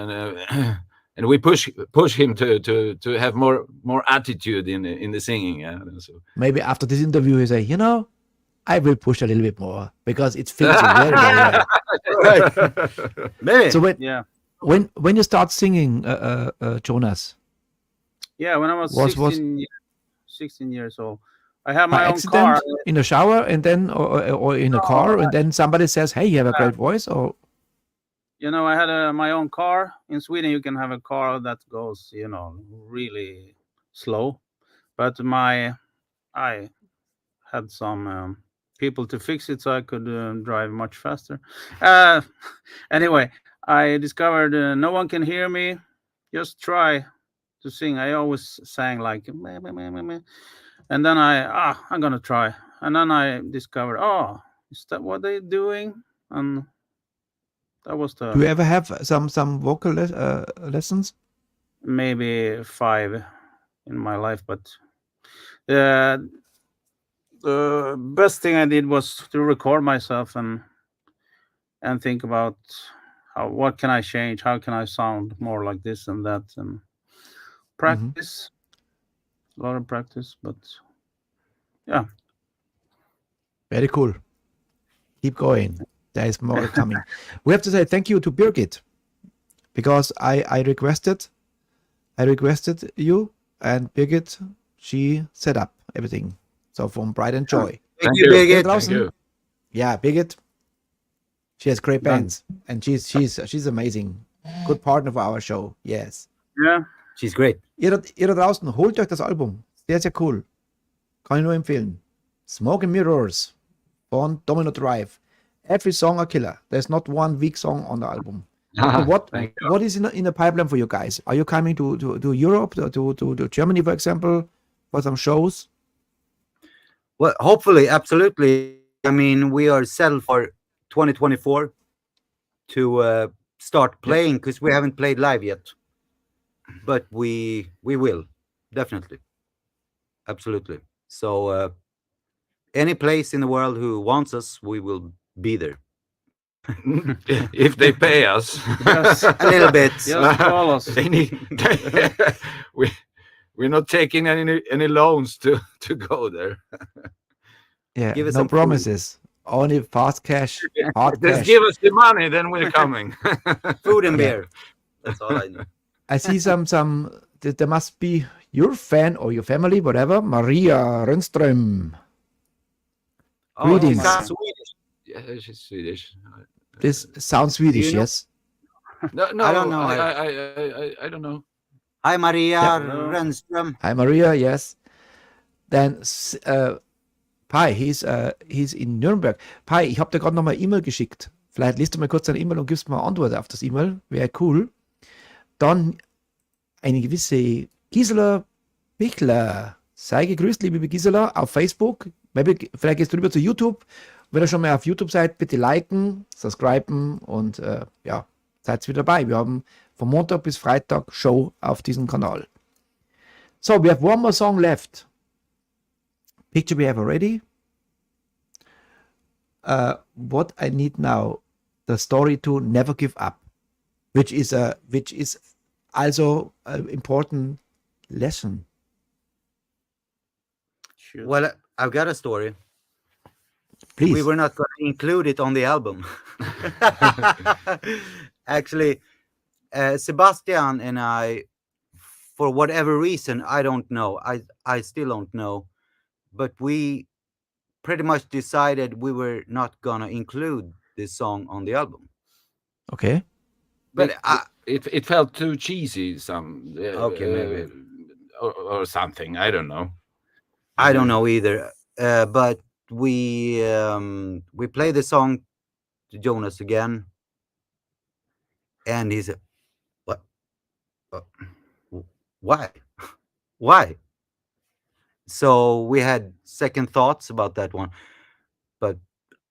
and we push him to have more attitude in the singing. Yeah. So Maybe after this interview, you say, I will push a little bit more because it fits you very, very well. Maybe. So Yeah. when you start singing, Jonas, Yeah. When I was Was- 16 years old, I had by my own accident car. in the shower and then or in a car and then somebody says, hey, you have a great voice, or I had my own car. In Sweden, you can have a car that goes, really slow. But I had some people to fix it so I could drive much faster. Anyway, I discovered no one can hear me. Just try to sing. I always sang like, meh, meh, meh, meh, meh. And then I'm gonna try. And then I discovered, is that what they're doing? And that was do you the ever have some vocal lessons? maybe 5 in my life. But the best thing I did was to record myself and think about what can I change? How can I sound more like this and that? And practice. A lot of practice, but yeah. Very cool. Keep going. There is more coming. We have to say thank you to Birgit because I requested you, and Birgit, she set up everything. So from Pride and Joy. Thank you, Birgit. Thank you. Yeah, Birgit. She has great bands, and she's amazing. Good partner for our show. Yes. Yeah. She's great. Ihr da draußen, holt euch das Album. Sehr, sehr cool. Kann ich nur empfehlen. Smoke and Mirrors von Domino Drive. Every song a killer. There's not one weak song on the album. So Thank you. what is in the pipeline for you guys? Are you coming to Europe, to Germany, for example, for some shows? Well, hopefully, absolutely. I mean, we are settled for 2024 to start playing because we haven't played live yet. But we will, definitely. Absolutely. So any place in the world who wants us, we will be there. If they pay us. Yes. A little bit. Just call us. They need, we're not taking any loans to go there. Yeah, Give us no some food. promises. Only fast cash, hard Just cash. give us the money, then we're coming. Food and beer. That's all I need. I see some there must be your fan or your family, whatever. Maria Rönnström. Greetings. she's Swedish. Yeah, she's Swedish. This sounds Swedish, you know- yes. No, I don't know. I don't know. Hi, Maria Yeah. Rönnström. Hi Maria, yes. Then Pi, he's in Nürnberg. Pi, ich habe dir gerade nochmal E-Mail geschickt. Vielleicht liest du mal kurz deine E-Mail und gibst mal Antwort auf das E-Mail. Wäre cool. Dann eine gewisse Gisela Bichler. Sei gegrüßt, liebe Gisela, auf Facebook. Vielleicht gehst du rüber zu YouTube. Wenn ihr schon mal auf YouTube seid, bitte liken, subscriben und ja, seid wieder dabei. Wir haben von Montag bis Freitag Show auf diesem Kanal. So, we have one more song left. Picture we have already. What I need now, the story to never give up, which is also an important lesson. Shoot. Well, I've got a story. Please. We were not going to include it on the album. Actually, Sebastian and I, for whatever reason, I don't know. I still don't know. But we pretty much decided we were not going to include this song on the album. Okay. But It felt too cheesy. Okay, maybe. Or something. I don't know. I don't know either. But we played the song to Jonas again, and he said, "What? Why? Why?" So we had second thoughts about that one, but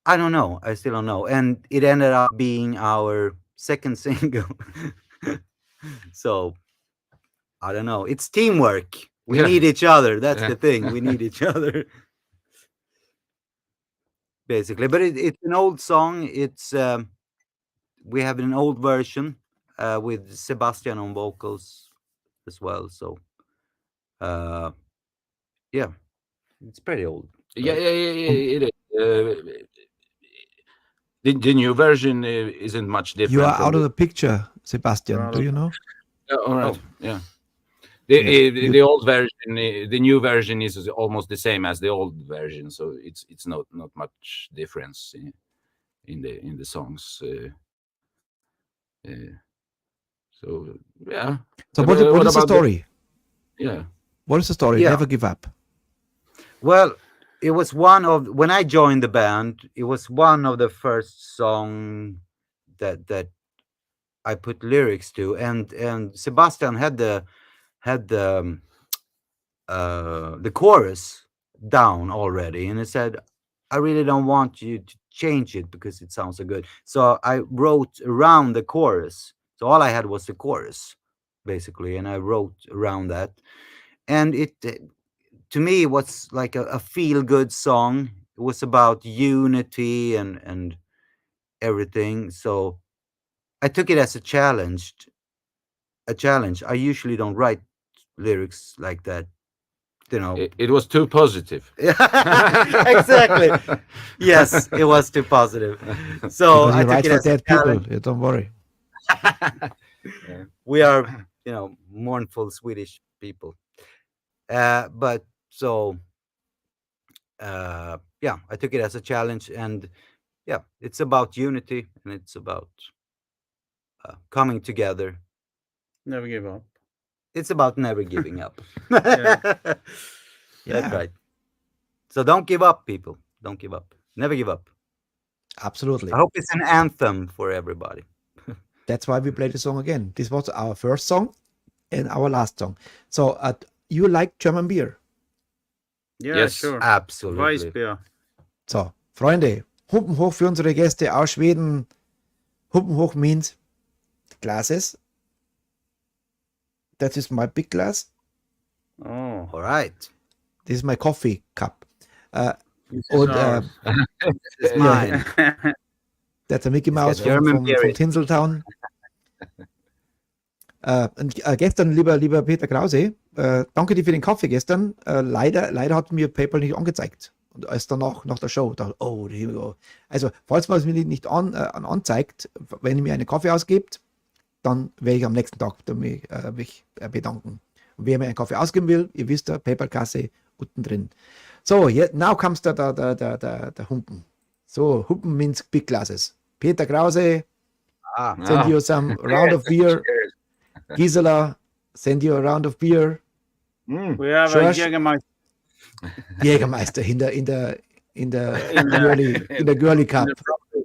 I don't know. I still don't know. And it ended up being our second single. So I don't know. It's teamwork. We Yeah. need each other. That's Yeah. the thing. We need each other. Basically, but it's an old song. It's we have an old version with Sebastian on vocals as well. So yeah, it's pretty old. Yeah, it is. The new version isn't much different. You are from out of the picture, Sebastian. Out Do of- you know? Yeah, all right. Oh. Yeah. Yeah. The old version, the new version is almost the same as the old version, so it's not much difference in the songs. So yeah. So But, what is the about story? Yeah. What is the story? Yeah. Never give up. Well, it was one of when I joined the band. It was one of the first song that I put lyrics to, and Sebastian had the chorus down already, and he said, "I really don't want you to change it because it sounds so good." So I wrote around the chorus. So all I had was the chorus, basically, and I wrote around that, and it to me was like a feel good song. It was about unity and everything. So I took it as a challenge. I usually don't write lyrics like that, you know. It was too positive. Exactly. Yes, it was too positive. So Because I you took write it for as a dead people. challenge. Yeah, don't worry. We are, mournful Swedish people. But so, yeah, I took it as a challenge, and yeah, it's about unity and it's about coming together. Never give up. It's about never giving up. Yeah. That's Yeah. right. So don't give up, people. Don't give up. Never give up. Absolutely. I hope it's an anthem for everybody. That's why we play the song again. This was our first song and our last song. So you like German beer? Yeah, Yes. sure. Absolutely. Weissbier. So, Freunde, Humpen hoch für unsere Gäste aus Schweden. Humpen hoch means glasses. That is my big glass. Oh, All right. This is my coffee cup. this is Und ours. It's Yeah. mine. that's a Mickey Mouse German from beer. Tinseltown. Gestern, lieber Peter Krause, danke dir für den Kaffee gestern. Leider hat mir PayPal nicht angezeigt. Und erst danach, nach der Show, dachte oh, here we go. Also, falls man es mir nicht anzeigt, wenn ihr mir einen Kaffee ausgibt, dann werde ich am nächsten Tag mich bedanken. Und wer mir einen Kaffee ausgeben will, ihr wisst ja, PayPal-Kasse unten drin. So, now comes der Humpen. So, Humpen means big glasses. Peter Krause, Ah, send you some round of beer. Cheers. Gisela, send you a round of beer. Mm. We have Josh? a Jägermeister. Jägermeister in der Girly Cup.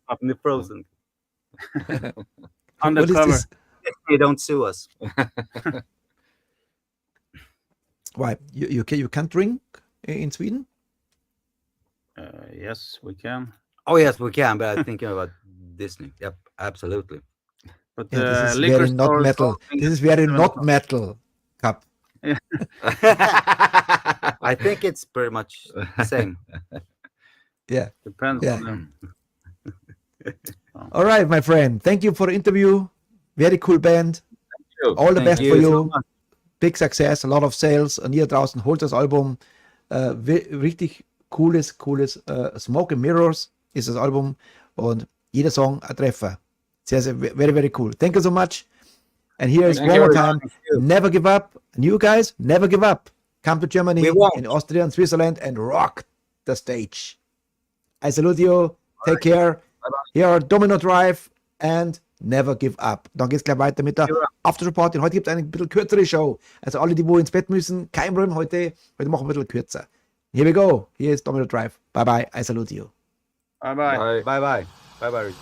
up in the frozen. What is Undercover. this? They don't sue us. Why you can't drink in Sweden? Yes, we can. Oh yes, we can. But I'm thinking about Disney. Yep, absolutely. But Yeah, this is liquor very not stores metal. don't This is very think- not metal cup. I think it's pretty much the same. Yeah. Depends Yeah. on them. All right, my friend. Thank you for the interview. Very cool band. All the Thank best you for so you. much. Big success, a lot of sales. Und ihr draußen holt das Album. Richtig cooles Smoke and Mirrors ist das Album. Und jeder Song ein Treffer. Sehr, very, very cool. Thank you so much. And here is Thank one you more very time. Never give up. And you guys, never give up. Come to Germany, We won't. in Austria and Switzerland and rock the stage. I salute you. Take care. Here are Domino Drive and Never Give Up. Dann geht's gleich weiter mit der Aftershow-Party. Und heute gibt es eine bisschen kürzere Show. Also alle, die wo ins Bett müssen, kein Problem heute. Heute machen wir ein bisschen kürzer. Here we go. Here is Domino Drive. Bye bye. I salute you. Bye bye. Bye. Bye bye. Bye bye.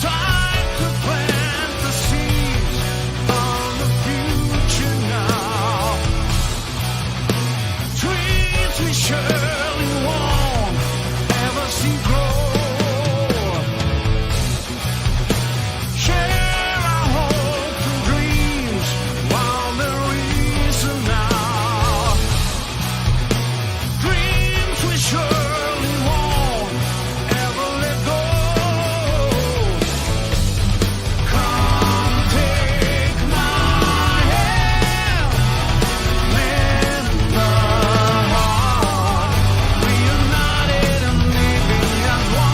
Time to plant the seeds of the future now. Dreams we surely won't ever see grow. Share our hopes and dreams while there is a now. Dreams we surely won't ever let go. Come take my hand, lend the heart, reunited and living as one.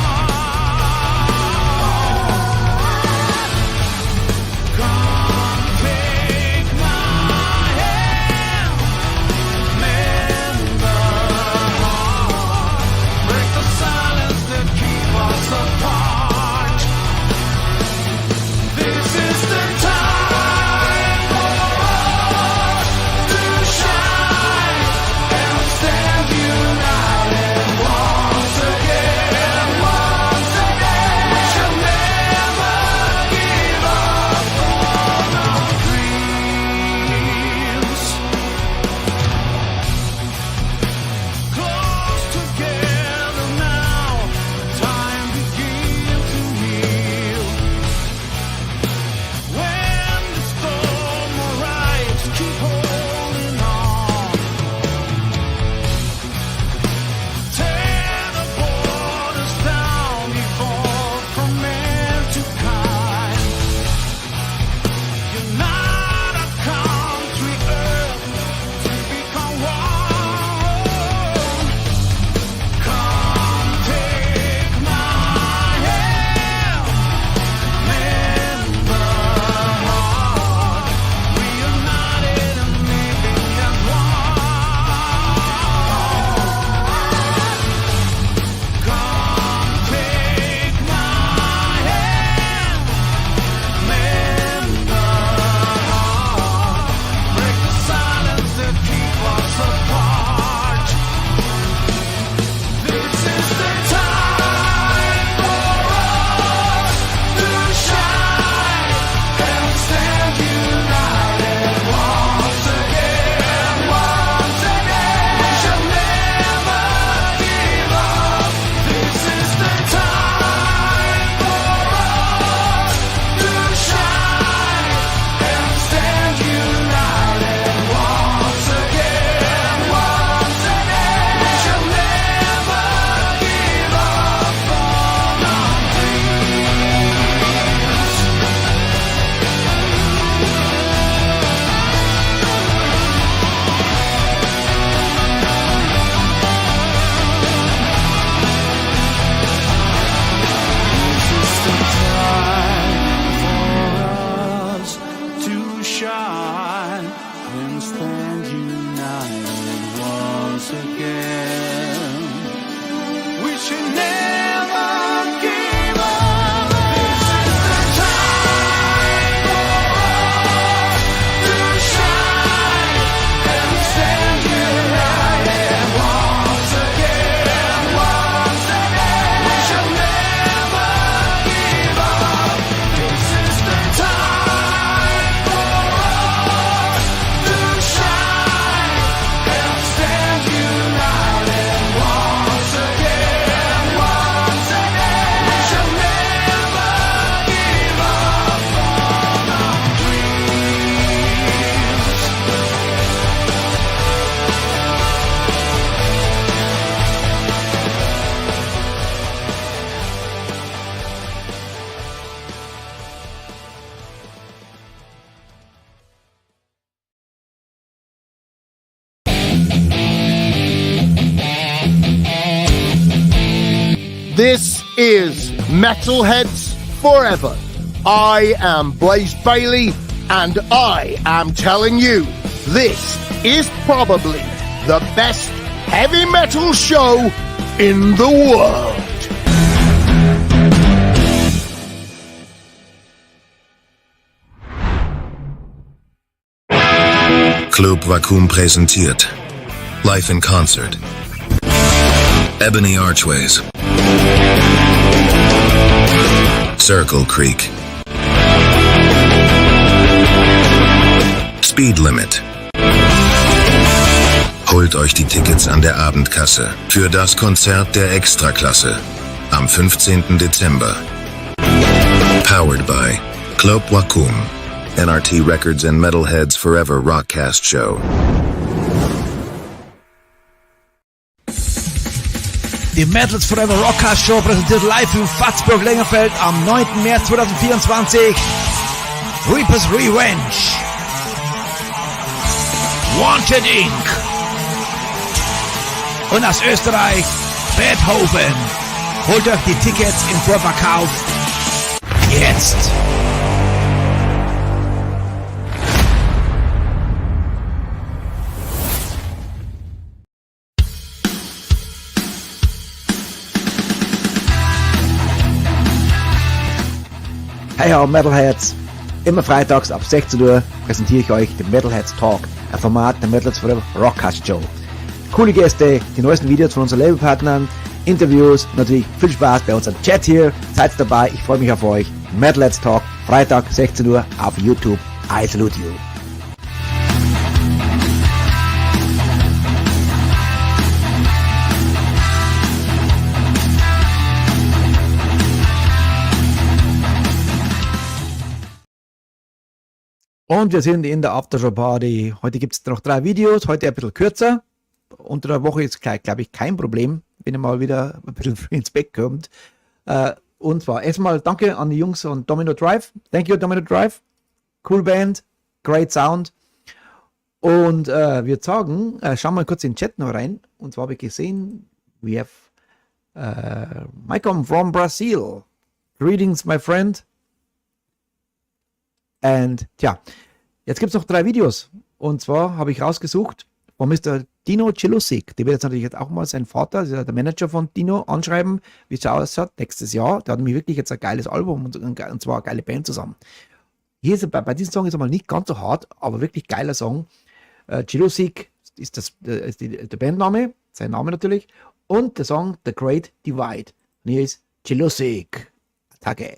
Come take my hand, lend the heart, break the silence that keep us apart. This is the time for us to shine and stand united once again, once again. We shall never give up on our dreams. Close together now, time begins to heal. When the storm arrives, keep holding on. Tear the borders down, evolve from man to kind. Unite our country, earth, to become one. Come take my hand, lend the heart, reunited and living as one. Come take my hand, lend the heart, break the silence that keep us apart. This is the time for us to shine and stand united once again, once again. We shall never give up. This is the time for us to shine and stand united once again, once again. We shall never give up on our This is the time for us to shine and stand united once again. We should never give up. This is the time for us to shine and stand united once again, once again. We shall never give up. This is the time for us to shine and stand united This is Metalheads Forever. I am Blaze Bailey, and I am telling you, this is probably the best heavy metal show in the world. Club Vacuum präsentiert. Live in Concert. Ebony Archways. Circle Creek. Speed Limit. Holt euch die Tickets an der Abendkasse für das Konzert der Extraklasse am 15. Dezember. Powered by Club Vacuum, NRT Records and Metalheads Forever Rockcast Show. Die Metalheads Forever Rockcast Show präsentiert live in Fatzburg-Lengerfeld am 9. März 2024 Reaper's Revenge, Wanted Inc. und aus Österreich Beethoven. Holt euch die Tickets im Vorverkauf jetzt. Hey ho Metalheads, immer freitags ab 16 Uhr präsentiere ich euch den Metalheads Talk, ein Format der Metalheads Forever Rockcast Show. Coole Gäste, die neuesten Videos von unseren Labelpartnern, Interviews, natürlich viel Spaß bei unserem Chat hier. Seid dabei, ich freue mich auf euch. Metalheads Talk, Freitag 16 Uhr auf YouTube. I salute you. Und wir sind in der Aftershow-Party. Heute gibt es noch 3 Videos, heute ein bisschen kürzer. Unter der Woche ist, glaube ich, kein Problem, wenn ihr mal wieder ein bisschen früh ins Bett kommt. Und zwar erstmal danke an die Jungs von Domino Drive. Thank you, Domino Drive. Cool Band, great Sound. Und wir sagen, schauen wir kurz in den Chat noch rein. Und zwar habe ich gesehen, we have Malcolm from Brazil. Greetings, my friend. Und tja, jetzt gibt es noch 3 Videos. Und zwar habe ich rausgesucht von Mr. Dino Celusik. Der wird jetzt natürlich jetzt auch mal seinen Vater, der Manager von Dino, anschreiben, wie es ausschaut nächstes Jahr. Der hat nämlich wirklich jetzt ein geiles Album und zwar eine geile Band zusammen. Hier ist bei diesem Song ist er mal nicht ganz so hart, aber wirklich geiler Song. Celusik ist der Bandname, sein Name natürlich. Und der Song The Great Divide. Und hier ist Celusik. Attacke.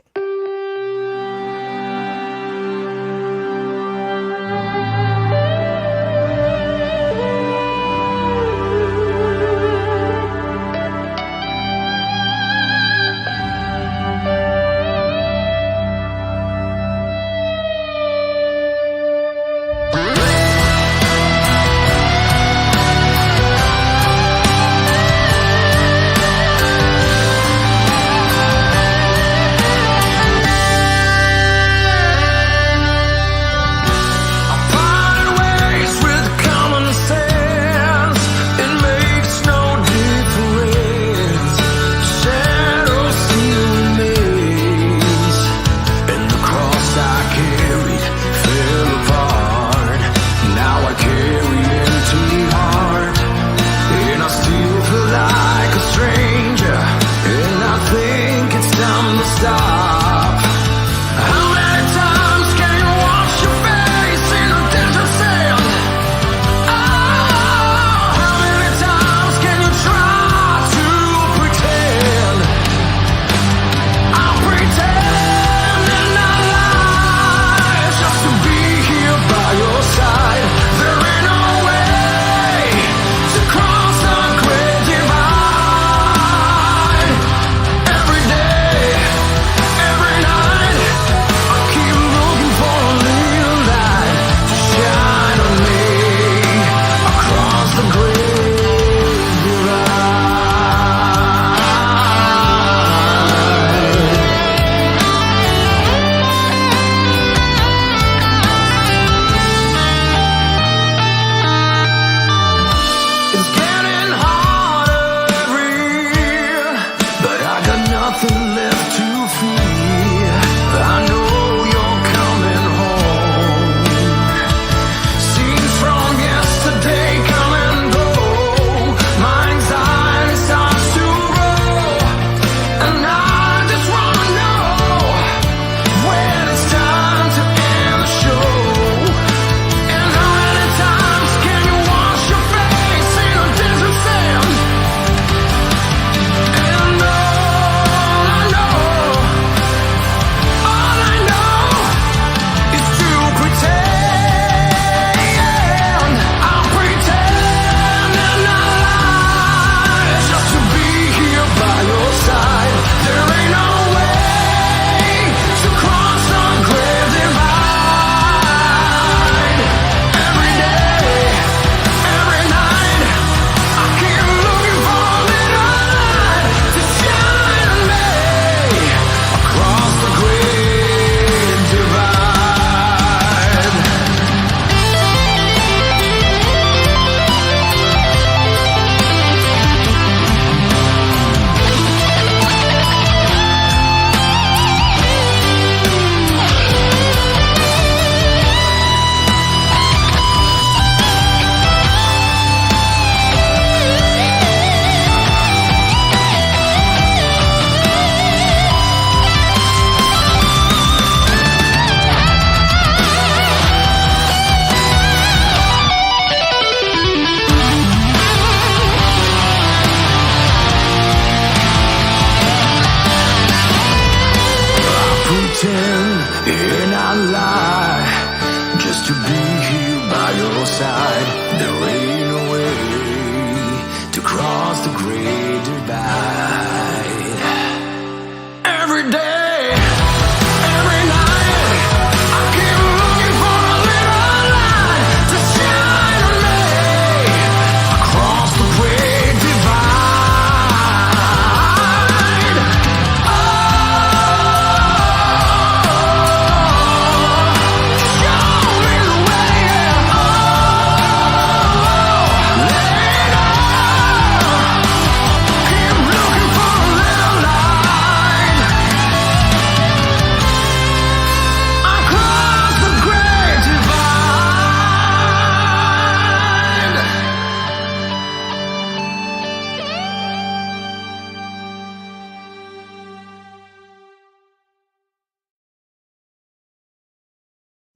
across the great divide. Every day, every night, I keep looking for a little light to shine on me across the great divide. Oh, show me the way. Oh, let it keep looking for a little light across the great divide.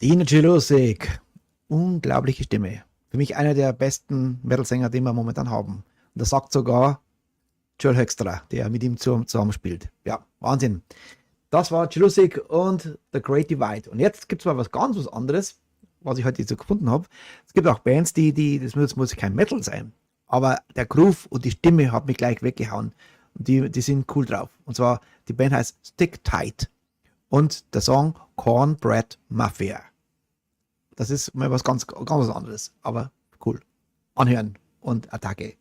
Dino Musik, unglaubliche Stimme. Für mich einer der besten Metal-Sänger, den wir momentan haben. Und das sagt sogar Joel Hoekstra, der mit ihm zusammenspielt. Ja, Wahnsinn. Das war Musik und The Great Divide. Und jetzt gibt es mal was ganz was anderes, was ich heute so gefunden habe. Es gibt auch Bands, das muss kein Metal sein, aber der Groove und die Stimme hat mich gleich weggehauen. Und die sind cool drauf. Und zwar, die Band heißt Stick Tight und der Song Cornbread Mafia. Das ist mal was ganz was anderes, aber cool. Anhören und Attacke.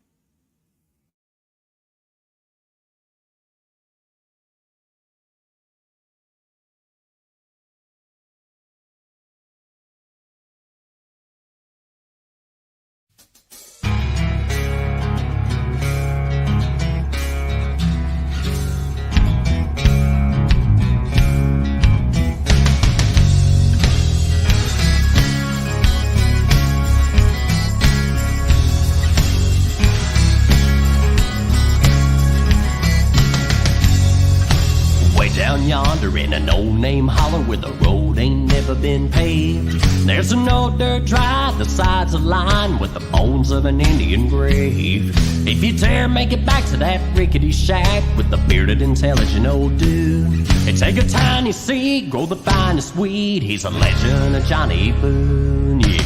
Way down yonder in an old name holler where the road ain't never been paved, there's an old dirt drive the sides of line with the bones of an Indian grave. If you dare make it back to that rickety shack with the bearded intelligent old dude, and take a tiny seed, grow the finest weed, he's a legend of Johnny Boone, yeah.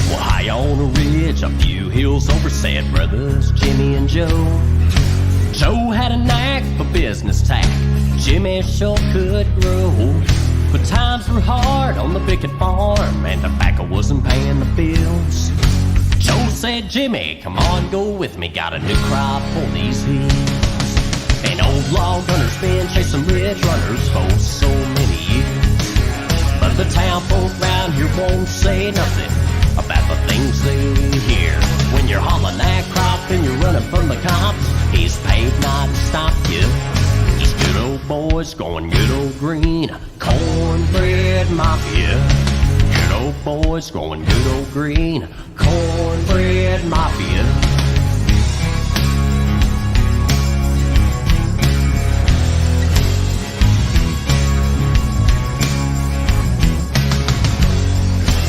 Well, high on a ridge, a few hills over, said brothers Jimmy and Joe. Joe had a knack for business tack, Jimmy sure could grow. But times were hard on the picket farm, and tobacco wasn't paying the bills. Joe said, Jimmy, come on, go with me, got a new crop on these hills. An old log runner's been chasing rich runners for so many years. But the town folk round here won't say nothing about the things they hear. When you're hauling that crop and you're running from the cops, he's paid not to stop you. Just good old boys going good old green, cornbread mafia. Good old boys going good old green, cornbread mafia.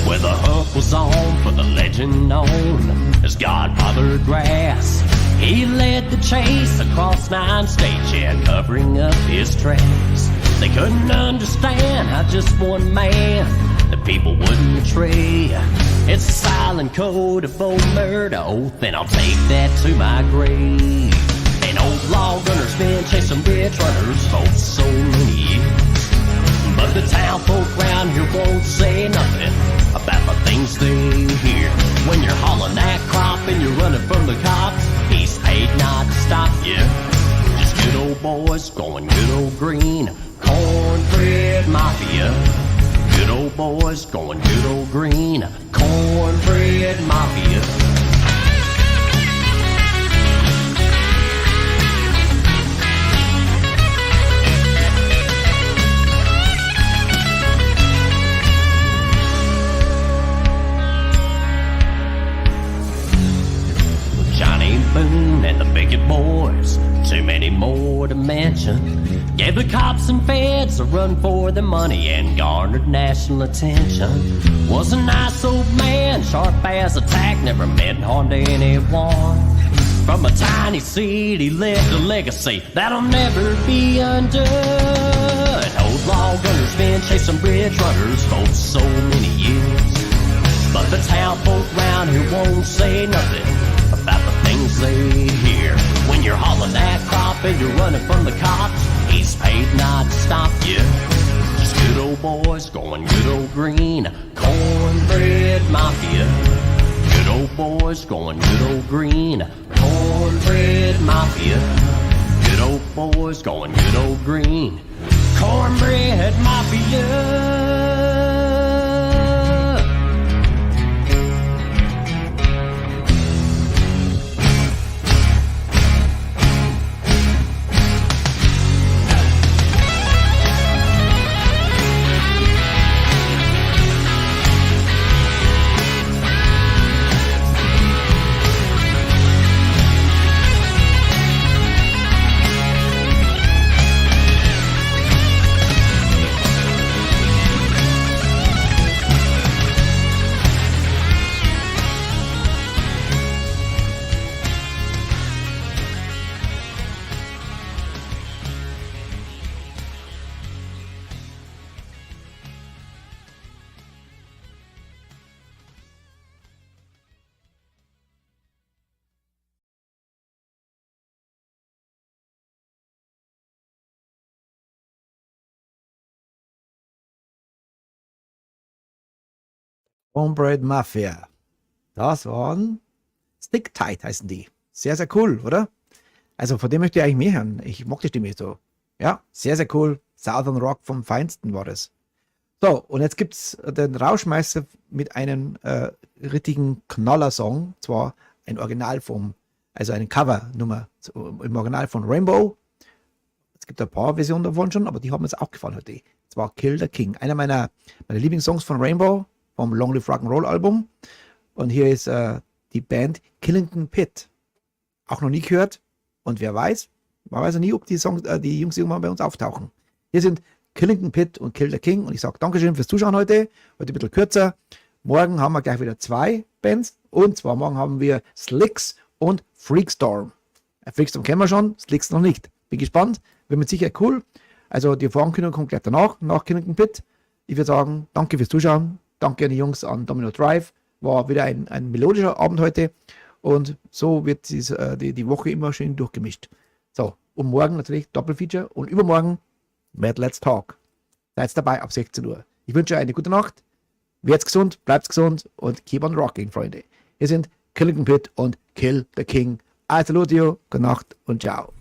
Where the hunt was on for the legend known as Godfather Grass, he led the chase across 9 states, yeah, covering up his tracks. They couldn't understand how just one man the people wouldn't betray. It's a silent code of old murder oath, and I'll take that to my grave. An old law runner's been chasing rich runners for so many years. But the town folk round here won't say nothing about the things they hear. When you're hauling that crop and you're running from the cops, he's paid not to stop you. Just good old boys going good old green, cornbread mafia. Good old boys going good old green, cornbread mafia. Boone and the Bigot Boys, too many more to mention. Gave the cops and feds a run for their money and garnered national attention. Was a nice old man, sharp as a tack, never meant harm to anyone. From a tiny seed he left a legacy that'll never be undone. Old law runners been chasing bridge runners for so many years. But the the town folk round here won't say nothing about the things they hear. When you're hauling that crop and you're running from the cops, he's paid not to stop you. Just good old boys going good old green, cornbread mafia. Good old boys going good old green, cornbread mafia. Good old boys going good old green, cornbread mafia. Cornbread Mafia. Das waren Stick Tight, heißen die. Sehr, sehr cool, oder? Also von dem möchte ich eigentlich mehr hören. Ich mag die Stimme so. Ja, sehr, sehr cool. Southern Rock vom Feinsten war das. So, und jetzt gibt es den Rauschmeister mit einem richtigen Knaller-Song. Zwar ein Original also eine Cover-Nummer im Original von Rainbow. Es gibt ein paar Versionen davon schon, aber die haben uns auch gefallen heute. Zwar Kill the King. Einer meiner Lieblingssongs von Rainbow, vom Long Live Rock'n'Roll Album. Und hier ist die Band Killington Pit. Auch noch nie gehört. Und wer weiß, man weiß ja nie, ob die Jungs irgendwann bei uns auftauchen. Hier sind Killington Pit und Kill the King. Und ich sage Dankeschön fürs Zuschauen heute. Heute ein bisschen kürzer. Morgen haben wir gleich wieder 2 Bands. Und zwar morgen haben wir Slicks und Freakstorm. Freakstorm kennen wir schon, Slicks noch nicht. Bin gespannt. Wird mit Sicherheit cool. Also die Vorankündigung kommt gleich danach, nach Killington Pit. Ich würde sagen, danke fürs Zuschauen. Danke an die Jungs an Domino Drive. War wieder ein melodischer Abend heute. Und so wird die Woche immer schön durchgemischt. So, und morgen natürlich Doppelfeature und übermorgen Metalheads Talk. Seid dabei ab 16 Uhr. Ich wünsche euch eine gute Nacht. Werdet gesund, bleibt gesund und keep on rocking, Freunde. Hier sind Killington Pit und Kill the King. Also, Ludio, gute Nacht und ciao.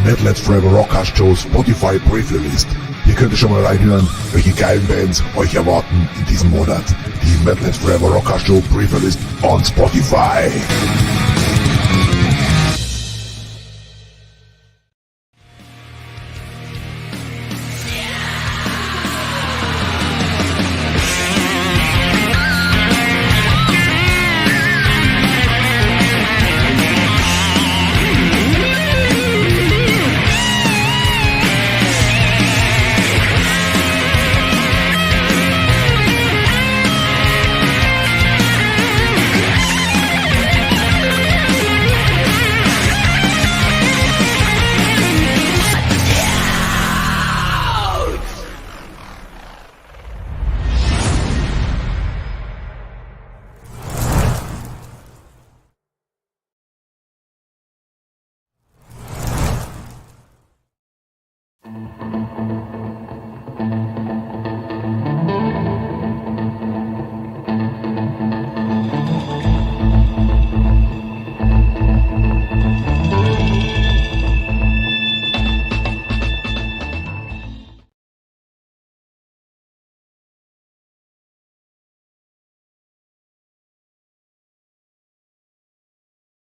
METALHEADS FOREVER Rockcast Show Spotify Pre-Release. Hier könnt ihr schon mal reinhören, welche geilen Bands euch erwarten in diesem Monat. Die METALHEADS FOREVER Rockcast Show Pre-Release on Spotify.